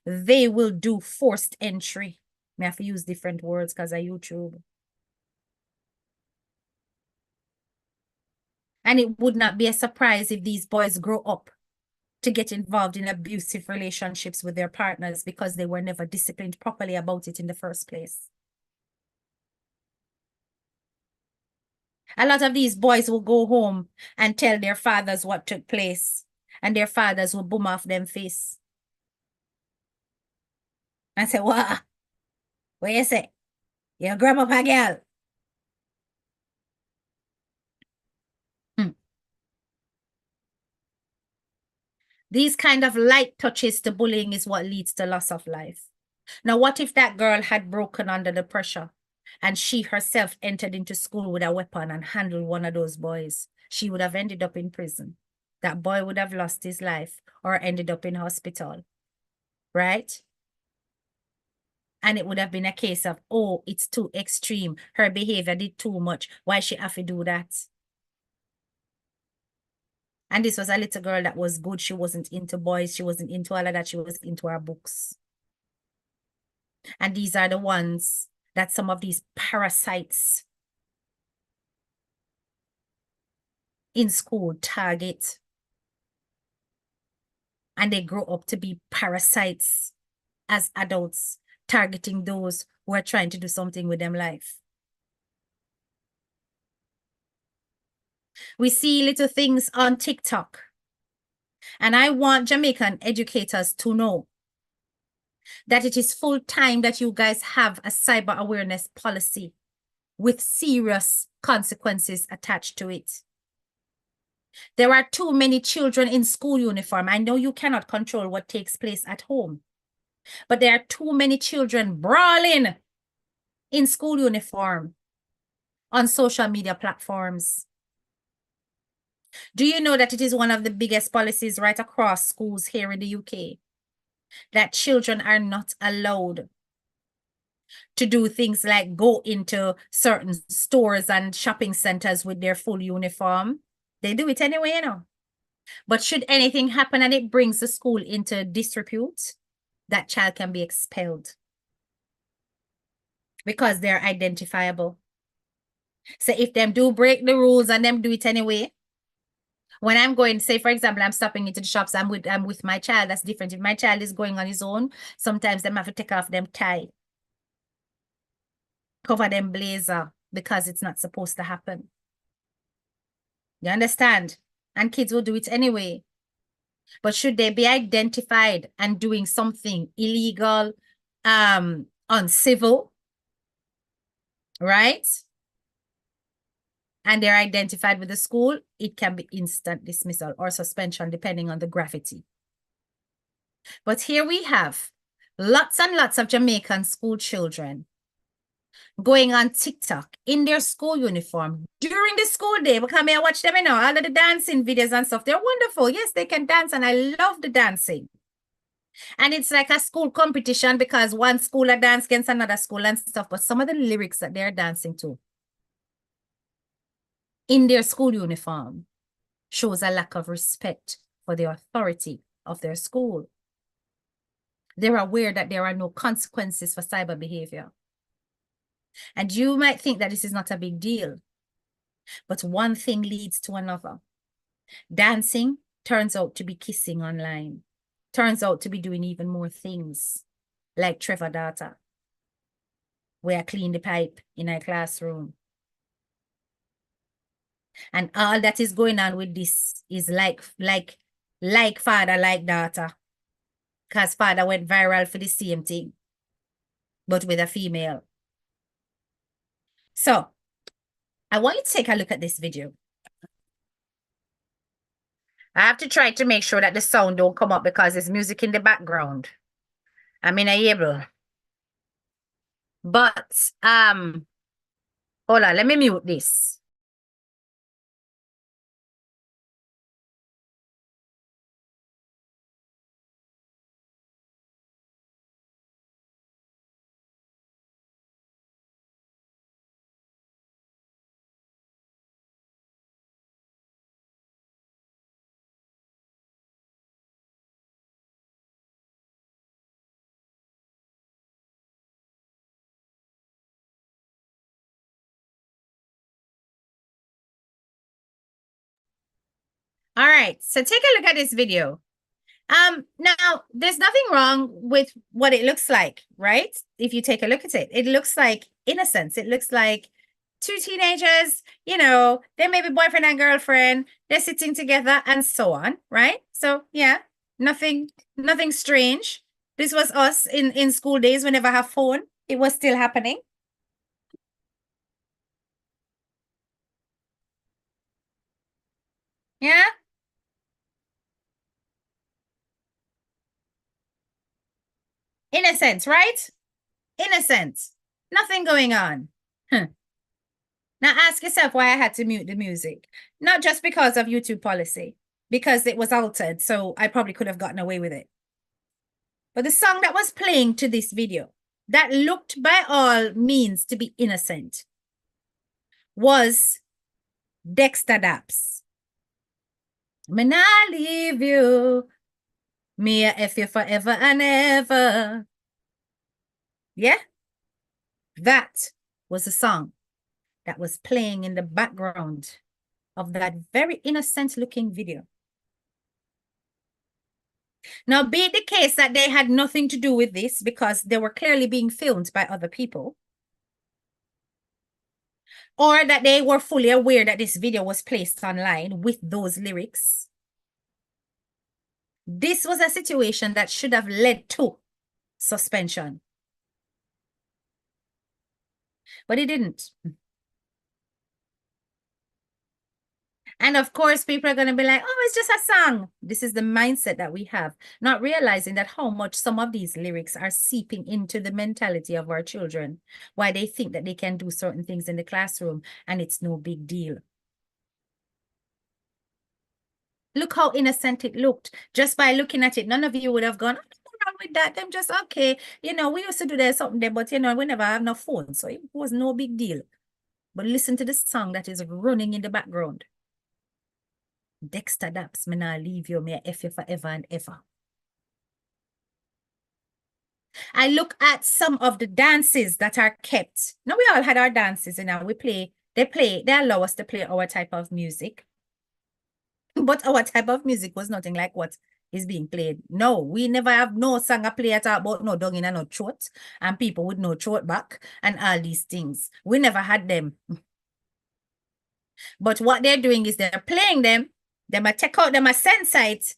Speaker 1: they will do forced entry. I have to use different words because of YouTube. And it would not be a surprise if these boys grow up to get involved in abusive relationships with their partners because they were never disciplined properly about it in the first place. A lot of these boys will go home and tell their fathers what took place, and their fathers will boom off them face and say, "What? What you say? You grab up a girl." These kind of light touches to bullying is what leads to loss of life. Now, what if that girl had broken under the pressure and she herself entered into school with a weapon and handled one of those boys? She would have ended up in prison. That boy would have lost his life or ended up in hospital, right? And it would have been a case of, oh, it's too extreme. Her behavior did too much. Why she have to do that? And this was a little girl that was good. She wasn't into boys. She wasn't into all of that. She was into her books. And these are the ones that some of these parasites in school target. And they grow up to be parasites as adults, targeting those who are trying to do something with them life. We see little things on TikTok. And I want Jamaican educators to know that it is full time that you guys have a cyber awareness policy with serious consequences attached to it. There are too many children in school uniform. I know you cannot control what takes place at home, but there are too many children brawling in school uniform on social media platforms. Do you know that it is one of the biggest policies right across schools here in the UK that children are not allowed to do things like go into certain stores and shopping centers with their full uniform? They do it anyway, you know. But should anything happen and it brings the school into disrepute, that child can be expelled because they're identifiable. So if them do break the rules and them do it anyway, when I'm going, say, for example, I'm stopping into the shops, I'm with my child, that's different. If my child is going on his own, sometimes them have to take off them tie, cover them blazer, because it's not supposed to happen. You understand? And kids will do it anyway. But should they be identified and doing something illegal, uncivil, right? And they're identified with the school, it can be instant dismissal or suspension, depending on the gravity. But here we have lots and lots of Jamaican school children going on TikTok in their school uniform during the school day, because I watch them, you know, all of the dancing videos and stuff. They're wonderful. Yes, they can dance, and I love the dancing. And it's like a school competition because one school are dance against another school and stuff. But some of the lyrics that they're dancing to in their school uniform shows a lack of respect for the authority of their school. They're aware that there are no consequences for cyber behavior. And you might think that this is not a big deal, but one thing leads to another. Dancing turns out to be kissing online, turns out to be doing even more things, like Trevor Data, where I clean the pipe in a classroom. And all that is going on with this is like father, like daughter. Because father went viral for the same thing, but with a female. So, I want you to take a look at this video. I have to try to make sure that the sound don't come up because there's music in the background. I'm unable. But, hold on, let me mute this. All right, so take a look at this video. Now, there's nothing wrong with what it looks like, right? If you take a look at it, it looks like innocence. It looks like two teenagers, you know, they may be boyfriend and girlfriend, they're sitting together and so on, right? So yeah, nothing strange. This was us in school days. We never have phone. It was still happening. Yeah. Innocence, right? Innocence. Nothing going on. Huh. Now ask yourself why I had to mute the music. Not just because of YouTube policy, because it was altered, so I probably could have gotten away with it. But the song that was playing to this video, that looked by all means to be innocent, was Dexter Daps. Me nah leave you, me a F you forever and ever. Yeah? That was the song that was playing in the background of that very innocent looking video. Now, be it the case that they had nothing to do with this because they were clearly being filmed by other people, or that they were fully aware that this video was placed online with those lyrics, this was a situation that should have led to suspension. But it didn't. And of course, people are going to be like, oh, it's just a song. This is the mindset that we have, not realizing that how much some of these lyrics are seeping into the mentality of our children, why they think that they can do certain things in the classroom and it's no big deal. Look how innocent it looked. Just by looking at it, none of you would have gone, oh, nothing wrong with that. Them just, okay, you know, we used to do that something there, but, you know, we never have no phone. So it was no big deal. But listen to the song that is running in the background. Dexter Daps, me nah leave you, me F you forever and ever. I look at some of the dances that are kept. Now, we all had our dances, you know, they allow us to play our type of music. But our type of music was nothing like what is being played. No, we never have no song play at all about no dung in and no throat, and people with no throat back, and all these things. We never had them. But what they're doing is they're playing them, they might take out them a sense it.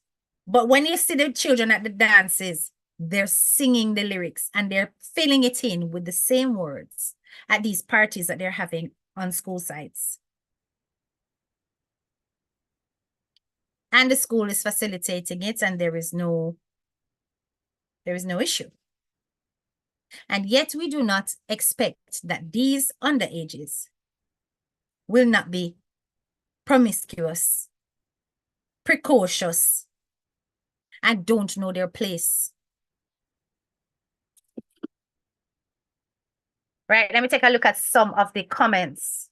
Speaker 1: But when you see the children at the dances, they're singing the lyrics and they're filling it in with the same words at these parties that they're having on school sites. And the school is facilitating it, and there is no issue. And yet we do not expect that these underages will not be promiscuous, precocious, and don't know their place. Right, let me take a look at some of the comments.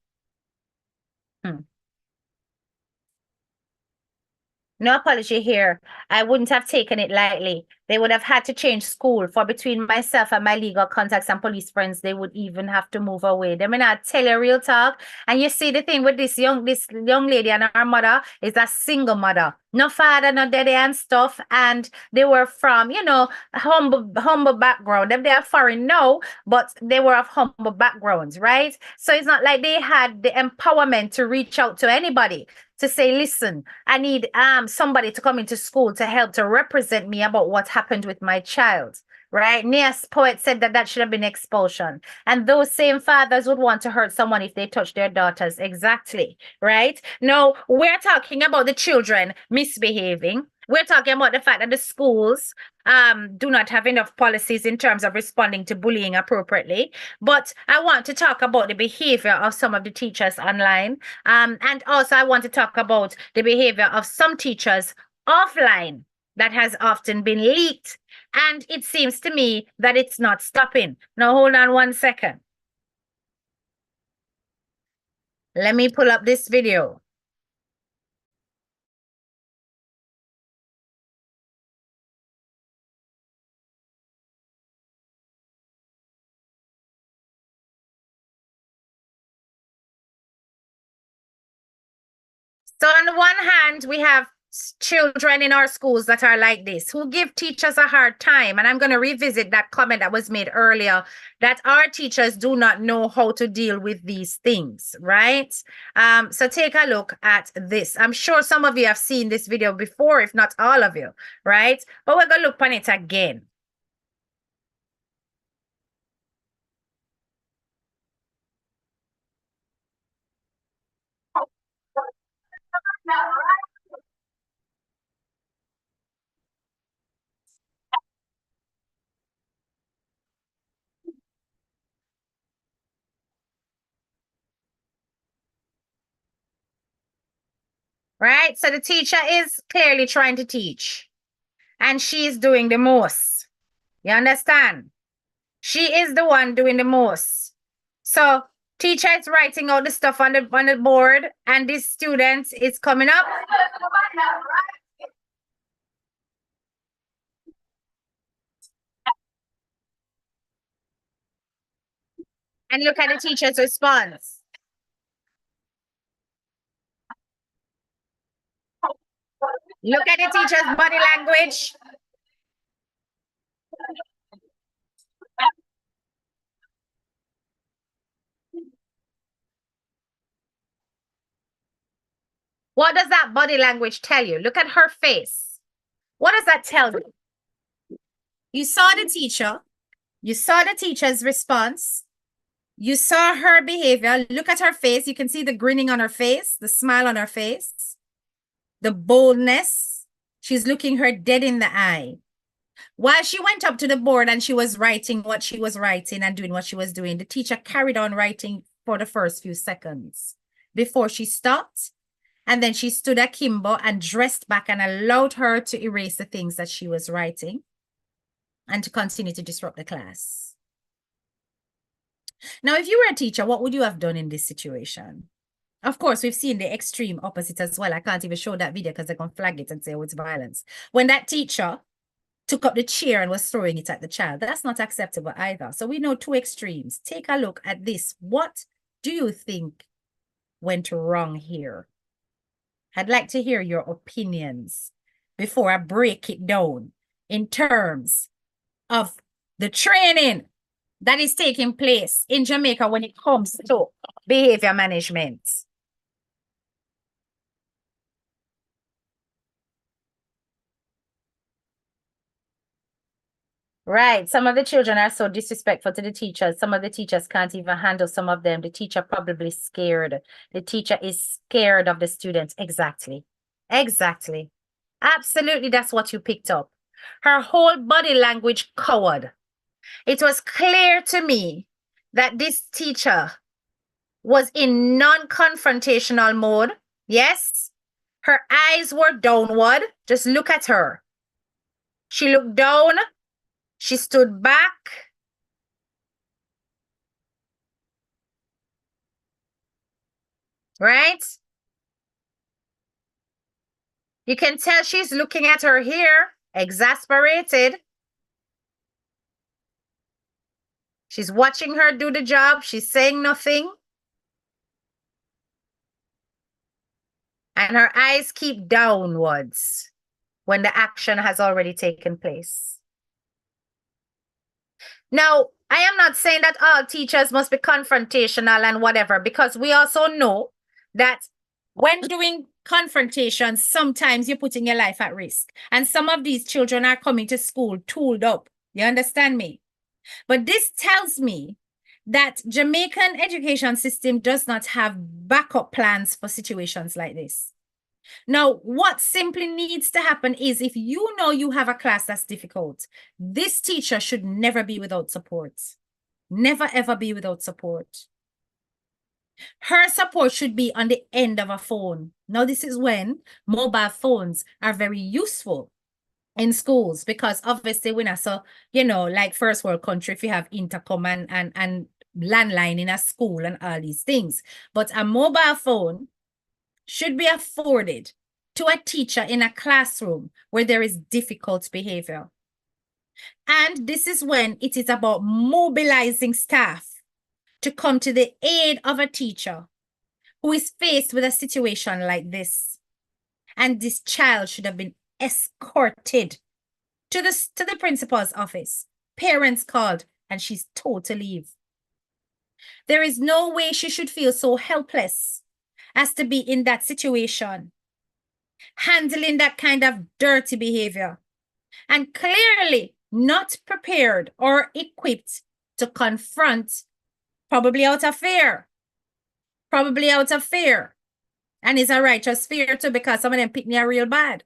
Speaker 1: No apology here. I wouldn't have taken it lightly. They would have had to change school. For between myself and my legal contacts and police friends, they would even have to move away. They may not tell you real talk. And you see the thing with this young lady and her mother is a single mother. No father, no daddy and stuff. And they were from, you know, humble background. They are foreign, no, but they were of humble backgrounds, right? So it's not like they had the empowerment to reach out to anybody to say, listen, I need somebody to come into school to help to represent me about what happened with my child, right? Nia's poet said that that should have been expulsion. And those same fathers would want to hurt someone if they touch their daughters. Exactly, right? No, we're talking about the children misbehaving. We're talking about the fact that the schools do not have enough policies in terms of responding to bullying appropriately. But I want to talk about the behavior of some of the teachers online. And also I want to talk about the behavior of some teachers offline that has often been leaked. And it seems to me that it's not stopping. Now, hold on 1 second. Let me pull up this video. So on the one hand, we have children in our schools that are like this, who give teachers a hard time. And I'm going to revisit that comment that was made earlier, that our teachers do not know how to deal with these things, right? So take a look at this. I'm sure some of you have seen this video before, if not all of you, right? But we're going to look on it again. Right? So the teacher is clearly trying to teach, and she is doing the most. You understand? She is the one doing the most. So teacher is writing out the stuff on the board, and this student is coming up. And look at the teacher's response. Look at the teacher's body language. What does that body language tell you? Look at her face. What does that tell you? You saw the teacher. You saw the teacher's response. You saw her behavior. Look at her face. You can see the grinning on her face, the smile on her face, the boldness. She's looking her dead in the eye. While she went up to the board and she was writing what she was writing and doing what she was doing, the teacher carried on writing for the first few seconds before she stopped. And then she stood akimbo and dressed back and allowed her to erase the things that she was writing and to continue to disrupt the class. Now, if you were a teacher, what would you have done in this situation? Of course, we've seen the extreme opposite as well. I can't even show that video because they're going to flag it and say, oh, it's violence. When that teacher took up the chair and was throwing it at the child, that's not acceptable either. So we know two extremes. Take a look at this. What do you think went wrong here? I'd like to hear your opinions before I break it down in terms of the training that is taking place in Jamaica when it comes to behavior management. Right. Some of the children are so disrespectful to the teachers. Some of the teachers can't even handle some of them. The teacher probably scared. The teacher is scared of the students. Exactly. Exactly. Absolutely. That's what you picked up. Her whole body language cowered. It was clear to me that this teacher was in non-confrontational mode. Yes. Her eyes were downward. Just look at her. She looked down. She stood back. Right? You can tell she's looking at her here, exasperated. She's watching her do the job. She's saying nothing. And her eyes keep downwards when the action has already taken place. Now, I am not saying that all teachers must be confrontational and whatever, because we also know that when doing confrontation, sometimes you're putting your life at risk. And some of these children are coming to school tooled up. You understand me? But this tells me that Jamaican education system does not have backup plans for situations like this. Now, what simply needs to happen is if you know you have a class that's difficult, this teacher should never be without support. Never, ever be without support. Her support should be on the end of a phone. Now, this is when mobile phones are very useful in schools, because obviously we're not so, like first world country, if you have intercom and landline in a school and all these things. But a mobile phone should be afforded to a teacher in a classroom where there is difficult behavior. And this is when it is about mobilizing staff to come to the aid of a teacher who is faced with a situation like this. And this child should have been escorted to the principal's office. Parents called and she's told to leave. There is no way she should feel so helpless as to be in that situation, handling that kind of dirty behavior, and clearly not prepared or equipped to confront, probably out of fear. And it's a righteous fear too, because some of them pick me are real bad.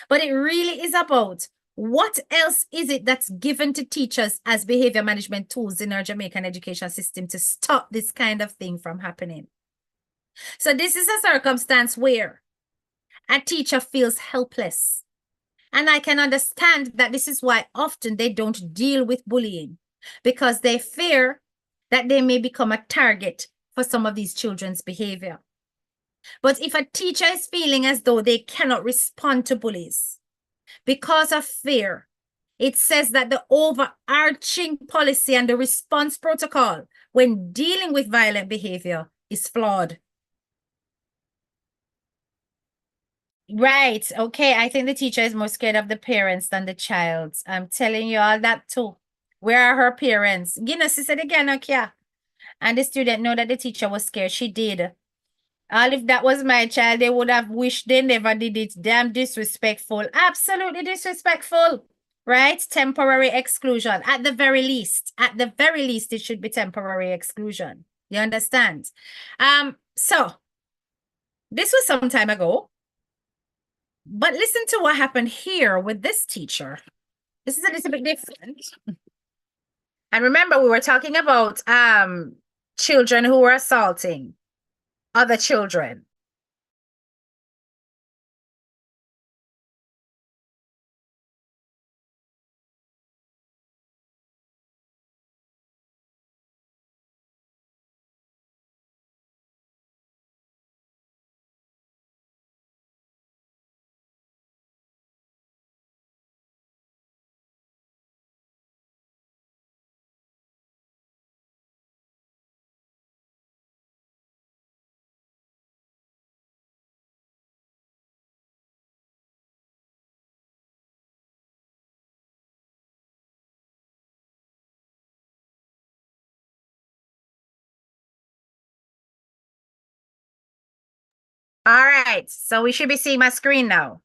Speaker 1: But it really is about what else is it that's given to teachers as behavior management tools in our Jamaican education system to stop this kind of thing from happening. So this is a circumstance where a teacher feels helpless. And I can understand that this is why often they don't deal with bullying, because they fear that they may become a target for some of these children's behavior. But if a teacher is feeling as though they cannot respond to bullies because of fear, it says that the overarching policy and the response protocol when dealing with violent behavior is flawed. Right. Okay. I think the teacher is more scared of the parents than the child. I'm telling you all that too. Where are her parents? Guinness said again, okay. And the student know that the teacher was scared. She did. All if that was my child, they would have wished they never did it. Damn disrespectful. Absolutely disrespectful. right? Temporary exclusion. At the very least, it should be temporary exclusion. You understand? So this was some time ago, but listen to what happened here with this teacher. This is a little bit different. And remember, we were talking about children who were assaulting other children. All right, so we should be seeing my screen now.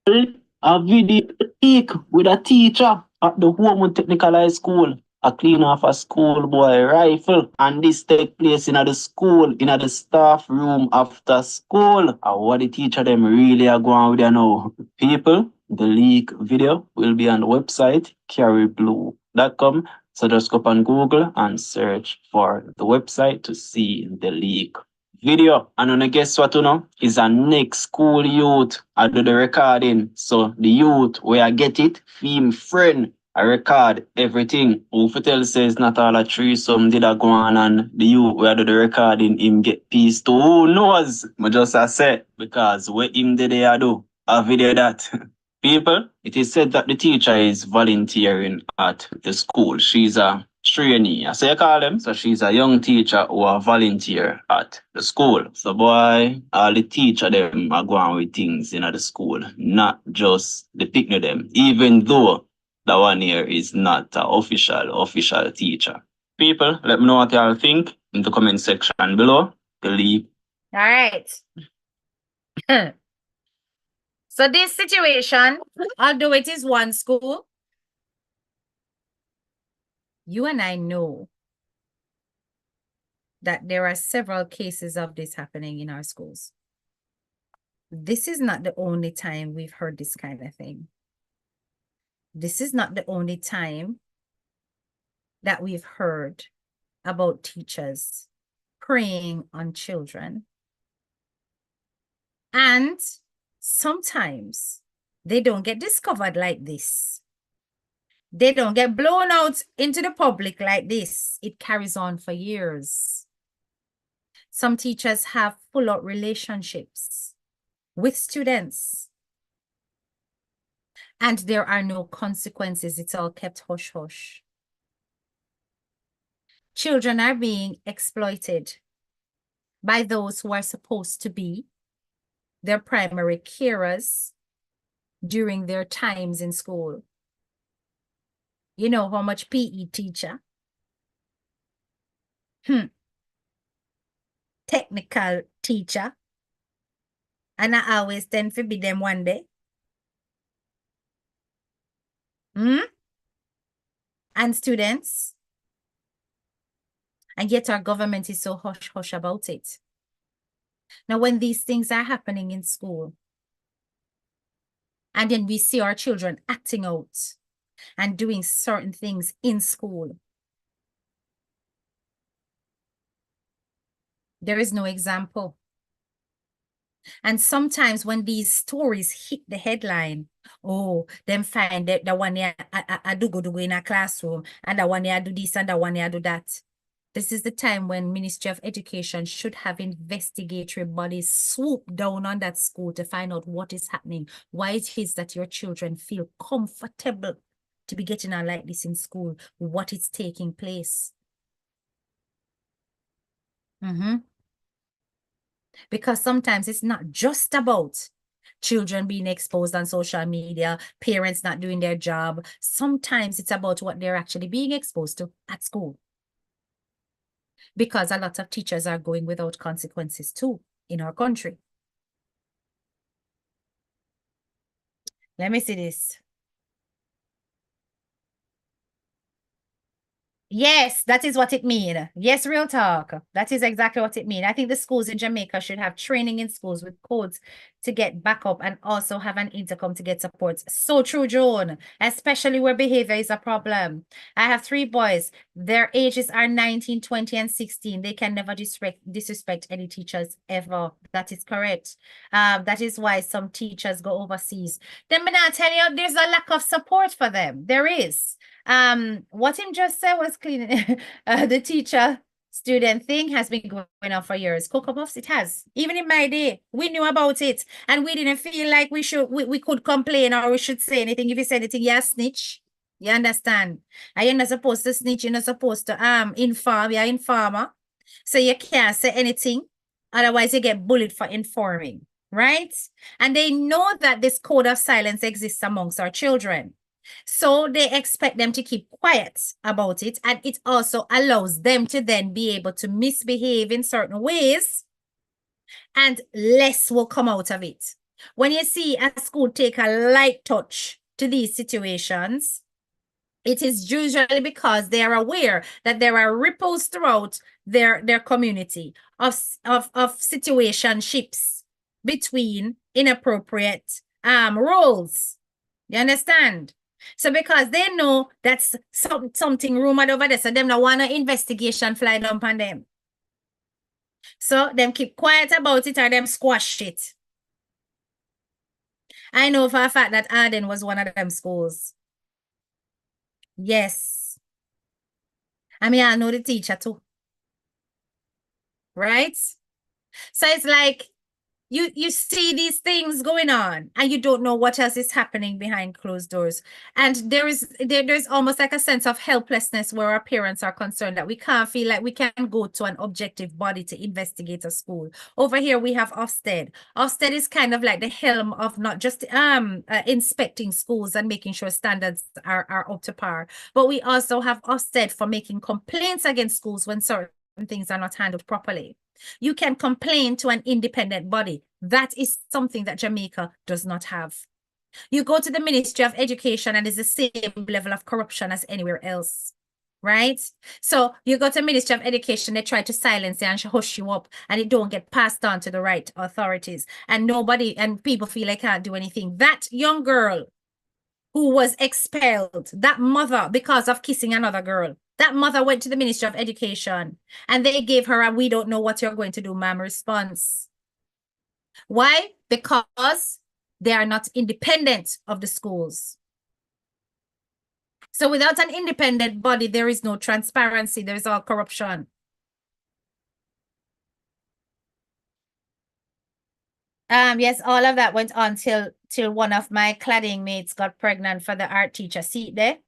Speaker 5: A video leak with a teacher at the Home Technical High School. A clean off a schoolboy rifle, and this take place in the school, in the staff room after school. And what the teacher them really are going with you now. People, the leak video will be on the website carryblue.com. So just go up on Google and search for the website to see the leak video. And when I guess what you know is a next school youth I do the recording. So the youth where I get it, film friend, I record everything. Who for tell says not all a threesome did I go on, and the youth where I do the recording him get peace too. Who knows? I just I say because what him did I do a video that people, it is said that the teacher is volunteering at the school. She's a trainee, I say I call them. So she's a young teacher who are volunteer at the school. So boy, all the teacher them are going with things in the school, not just the picnic them, even though that one here is not an official teacher. People, let me know what y'all think in the comment section below. Believe.
Speaker 1: All right. So this situation, although it is one school, you and I know that there are several cases of this happening in our schools. This is not the only time we've heard this kind of thing. This is not the only time that we've heard about teachers preying on children. And sometimes they don't get discovered like this. They don't get blown out into the public like this. It carries on for years. Some teachers have full-out relationships with students, and there are no consequences. It's all kept hush-hush. Children are being exploited by those who are supposed to be their primary carers during their times in school. You know how much PE teacher, technical teacher, and I always tend to be them one day. And students. And yet our government is so hush-hush about it. Now, when these things are happening in school, and then we see our children acting out and doing certain things in school, there is no example. And sometimes when these stories hit the headline, oh, them find that the one year I do go in a classroom, and the one year I do this, and the one year I do that. This is the time when Ministry of Education should have investigatory bodies swoop down on that school to find out what is happening, why it is that your children feel comfortable to be getting on like this in school, what is taking place. Because sometimes it's not just about children being exposed on social media, parents not doing their job. Sometimes it's about what they're actually being exposed to at school. Because a lot of teachers are going without consequences too in our country. Let me see this. Yes, that is what it means. Yes, real talk. That is exactly what it means. I think the schools in Jamaica should have training in schools with codes to get backup and also have an intercom to get support. So true, Joan, especially where behavior is a problem. I have 3 boys. Their ages are 19, 20, and 16. They can never disrespect any teachers ever. That is correct. That is why some teachers go overseas. Then, but I tell you, there's a lack of support for them. There is. What him just said was clean. The teacher student thing has been going on for years. Cocoa Puffs, it has. Even in my day, we knew about it and we didn't feel like we could complain or we should say anything. If you say anything, yeah, snitch. You understand? And you're not supposed to snitch, you're not supposed to inform, you're informer. So you can't say anything. Otherwise, you get bullied for informing, right? And they know that this code of silence exists amongst our children. So they expect them to keep quiet about it. And it also allows them to then be able to misbehave in certain ways and less will come out of it. When you see a school take a light touch to these situations, it is usually because they are aware that there are ripples throughout their community of situationships between inappropriate roles. You understand? So because they know that's something rumored over there, so them don't want an investigation fly down on them. So them keep quiet about it or them squash it. I know for a fact that Arden was one of them schools. Yes. I mean, I know the teacher too. Right? So it's like you see these things going on and you don't know what else is happening behind closed doors. And there's almost like a sense of helplessness where our parents are concerned that we can't feel like we can go to an objective body to investigate a school. Over here, we have Ofsted. Ofsted is kind of like the helm of not just inspecting schools and making sure standards are up to par, but we also have Ofsted for making complaints against schools when certain things are not handled properly. You can complain to an independent body. That is something that Jamaica does not have. You go to the Ministry of Education and it's the same level of corruption as anywhere else, right? So you go to Ministry of Education, they try to silence you and hush you up and it don't get passed on to the right authorities and people feel they can't do anything. That young girl who was expelled, that mother, because of kissing another girl, that mother went to the Ministry of Education and they gave her a "we don't know what you're going to do, ma'am" response. Why? Because they are not independent of the schools. So without an independent body, there is no transparency. There is all corruption. Yes, all of that went on till one of my cladding mates got pregnant for the art teacher seat there.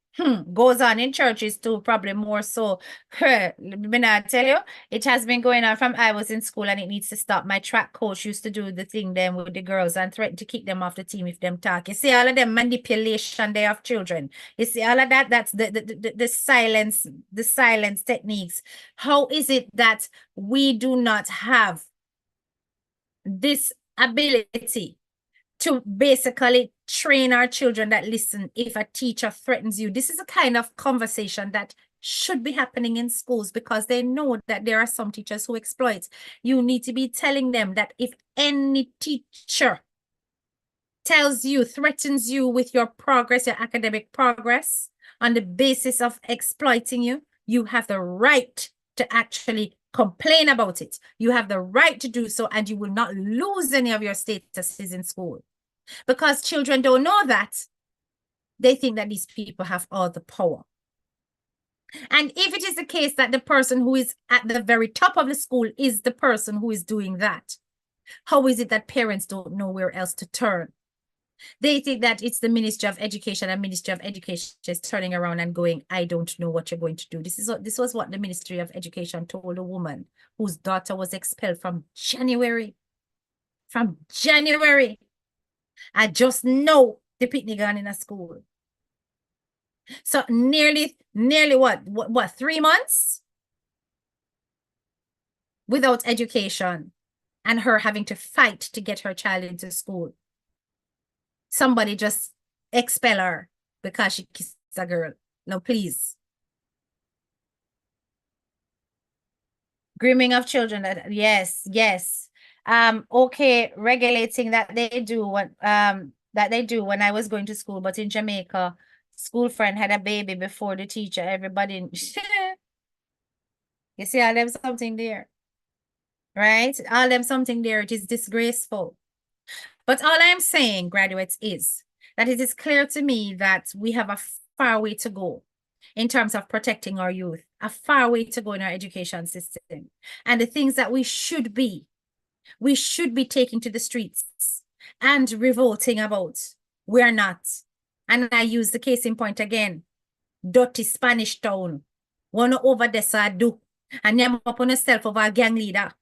Speaker 1: Goes on in churches too, probably more so. Let me not tell you, it has been going on from I was in school and it needs to stop. My track coach used to do the thing then with the girls and threaten to kick them off the team if them talk. You see all of them manipulation there of children. You see all of that, that's the silence techniques. How is it that we do not have this ability to basically train our children that listen if a teacher threatens you? This is a kind of conversation that should be happening in schools because they know that there are some teachers who exploit. You need to be telling them that if any teacher tells you, threatens you with your progress, your academic progress, on the basis of exploiting you, you have the right to actually complain about it. You have the right to do so, and you will not lose any of your statuses in school. Because children don't know that. They think that these people have all the power. And if it is the case that the person who is at the very top of the school is the person who is doing that, how is it that parents don't know where else to turn? They think that it's the Ministry of Education, and Ministry of Education is turning around and going, "I don't know what you're going to do." This was what the Ministry of Education told a woman whose daughter was expelled from January. From January. I just know the picnic gone in a school. So nearly what 3 months without education and her having to fight to get her child into school. Somebody just expel her because she kissed a girl. No, please. Grooming of children. Yes, yes. Okay, regulating that they do when I was going to school, but in Jamaica, school friend had a baby before the teacher. Everybody, you see, all them something there, right? All them something there. It is disgraceful. But all I'm saying, graduates, is that it is clear to me that we have a far way to go in terms of protecting our youth, a far way to go in our education system. And the things that we should be taking to the streets and revolting about. We're not. And I use the case in point again. Dirty Spanish town. Wanna over there, so I do. And you up on yourself over a gang leader.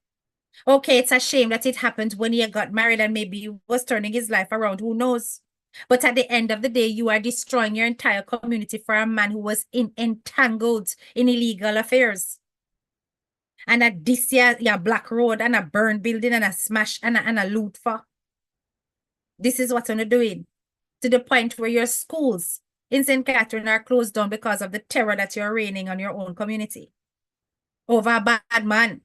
Speaker 1: Okay, it's a shame that it happened when he got married and maybe he was turning his life around. Who knows? But at the end of the day, you are destroying your entire community for a man who was entangled in illegal affairs. And at this year, yeah, Black Road and a burn building and a smash and a loot for. This is what you're doing. To the point where your schools in St. Catherine are closed down because of the terror that you're raining on your own community. Over a bad man.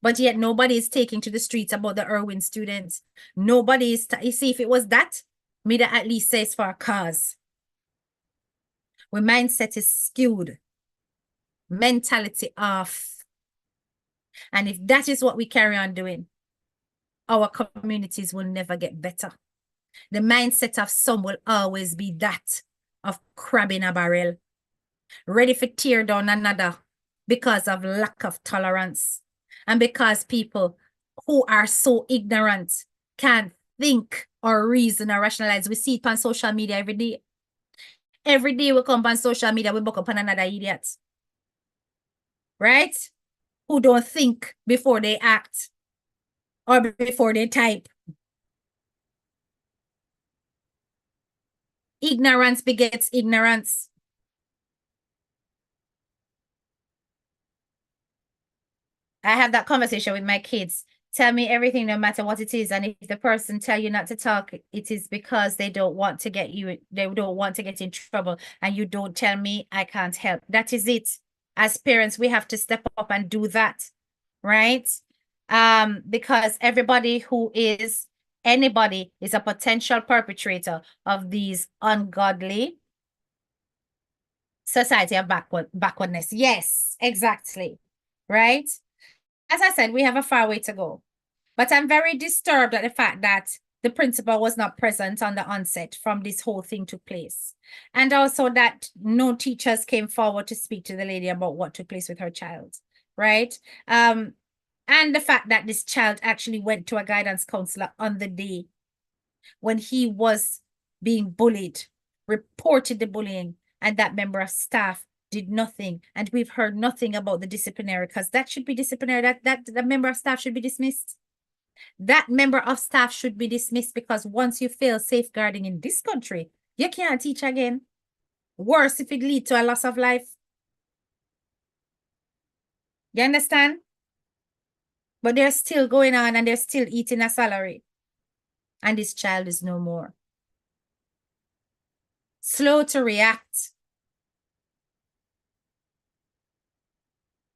Speaker 1: But yet nobody is taking to the streets about the Irwin students. Nobody is, you see, if it was that, me that at least says for a cause. Where mindset is skewed. Mentality off. And if that is what we carry on doing, our communities will never get better. The mindset of some will always be that of crab in a barrel, ready for tear down another because of lack of tolerance. And because people who are so ignorant can't think or reason or rationalize. We see it on social media every day. Every day we come on social media, we book up on another idiot. Right? Who don't think before they act or before they type. Ignorance begets ignorance. I have that conversation with my kids. Tell me everything, no matter what it is. And if the person tell you not to talk, it is because they don't want to get you, they don't want to get in trouble. And you don't tell me, I can't help. That is it. As parents, we have to step up and do that. Right? Because anybody is a potential perpetrator of these ungodly society of backwardness. Yes, exactly. Right? As I said, we have a far way to go. But I'm very disturbed at the fact that the principal was not present on the onset from this whole thing took place. And also that no teachers came forward to speak to the lady about what took place with her child, right? And the fact that this child actually went to a guidance counselor on the day when he was being bullied, reported the bullying, and that member of staff did nothing. And we've heard nothing about the disciplinary, because that should be disciplinary. That the member of staff should be dismissed. That member of staff should be dismissed, because once you fail safeguarding in this country, you can't teach again. Worse if it leads to a loss of life. You understand? But they're still going on and they're still eating a salary. And this child is no more. Slow to react.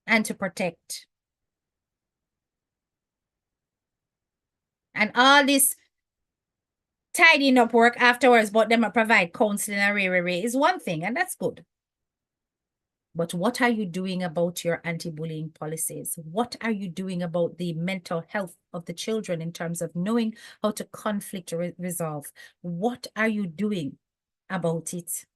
Speaker 1: And to protect. And all this tidying up work afterwards, but them provide counseling and is one thing, and that's good. But what are you doing about your anti-bullying policies? What are you doing about the mental health of the children in terms of knowing how to conflict resolve? What are you doing about it?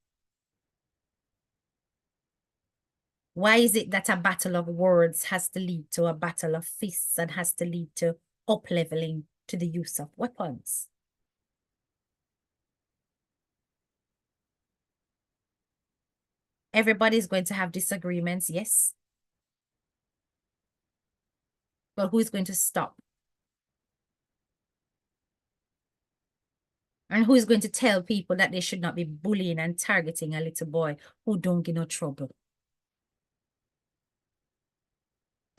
Speaker 1: Why is it that a battle of words has to lead to a battle of fists and has to lead to up-leveling to the use of weapons? Everybody's going to have disagreements, yes. But who is going to stop? And who is going to tell people that they should not be bullying and targeting a little boy who don't get no trouble?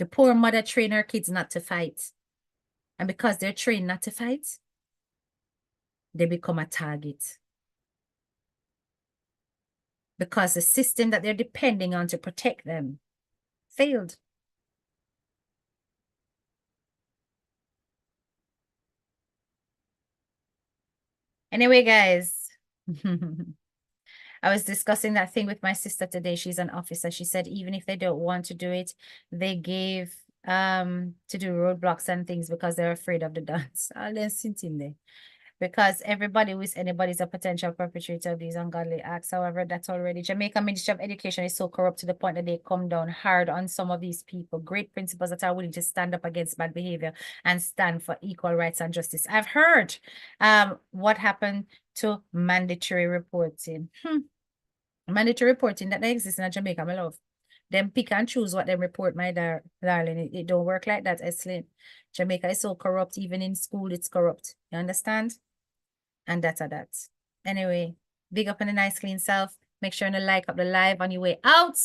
Speaker 1: The poor mother train her kids not to fight. And because they're trained not to fight, they become a target. Because the system that they're depending on to protect them failed. Anyway, guys, I was discussing that thing with my sister today. She's an officer. She said even if they don't want to do it, they gave to do roadblocks and things because they're afraid of the dance. I'll then sit in there. Because everybody who is anybody is a potential perpetrator of these ungodly acts. However, that's already Jamaica Ministry of Education is so corrupt to the point that they come down hard on some of these people. Great principals that are willing to stand up against bad behavior and stand for equal rights and justice. I've heard what happened to mandatory reporting. Mandatory reporting that they exist in Jamaica, my love. Them pick and choose what they report, my darling. It don't work like that, Eslin. Jamaica is so corrupt, even in school, it's corrupt. You understand? And that's that. Anyway, big up on the nice clean self. Make sure to like up the live on your way out.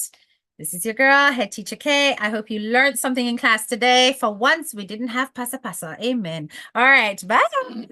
Speaker 1: This is your girl, Head Teacher K. I hope you learned something in class today. For once, we didn't have pasa. Amen. All right, bye.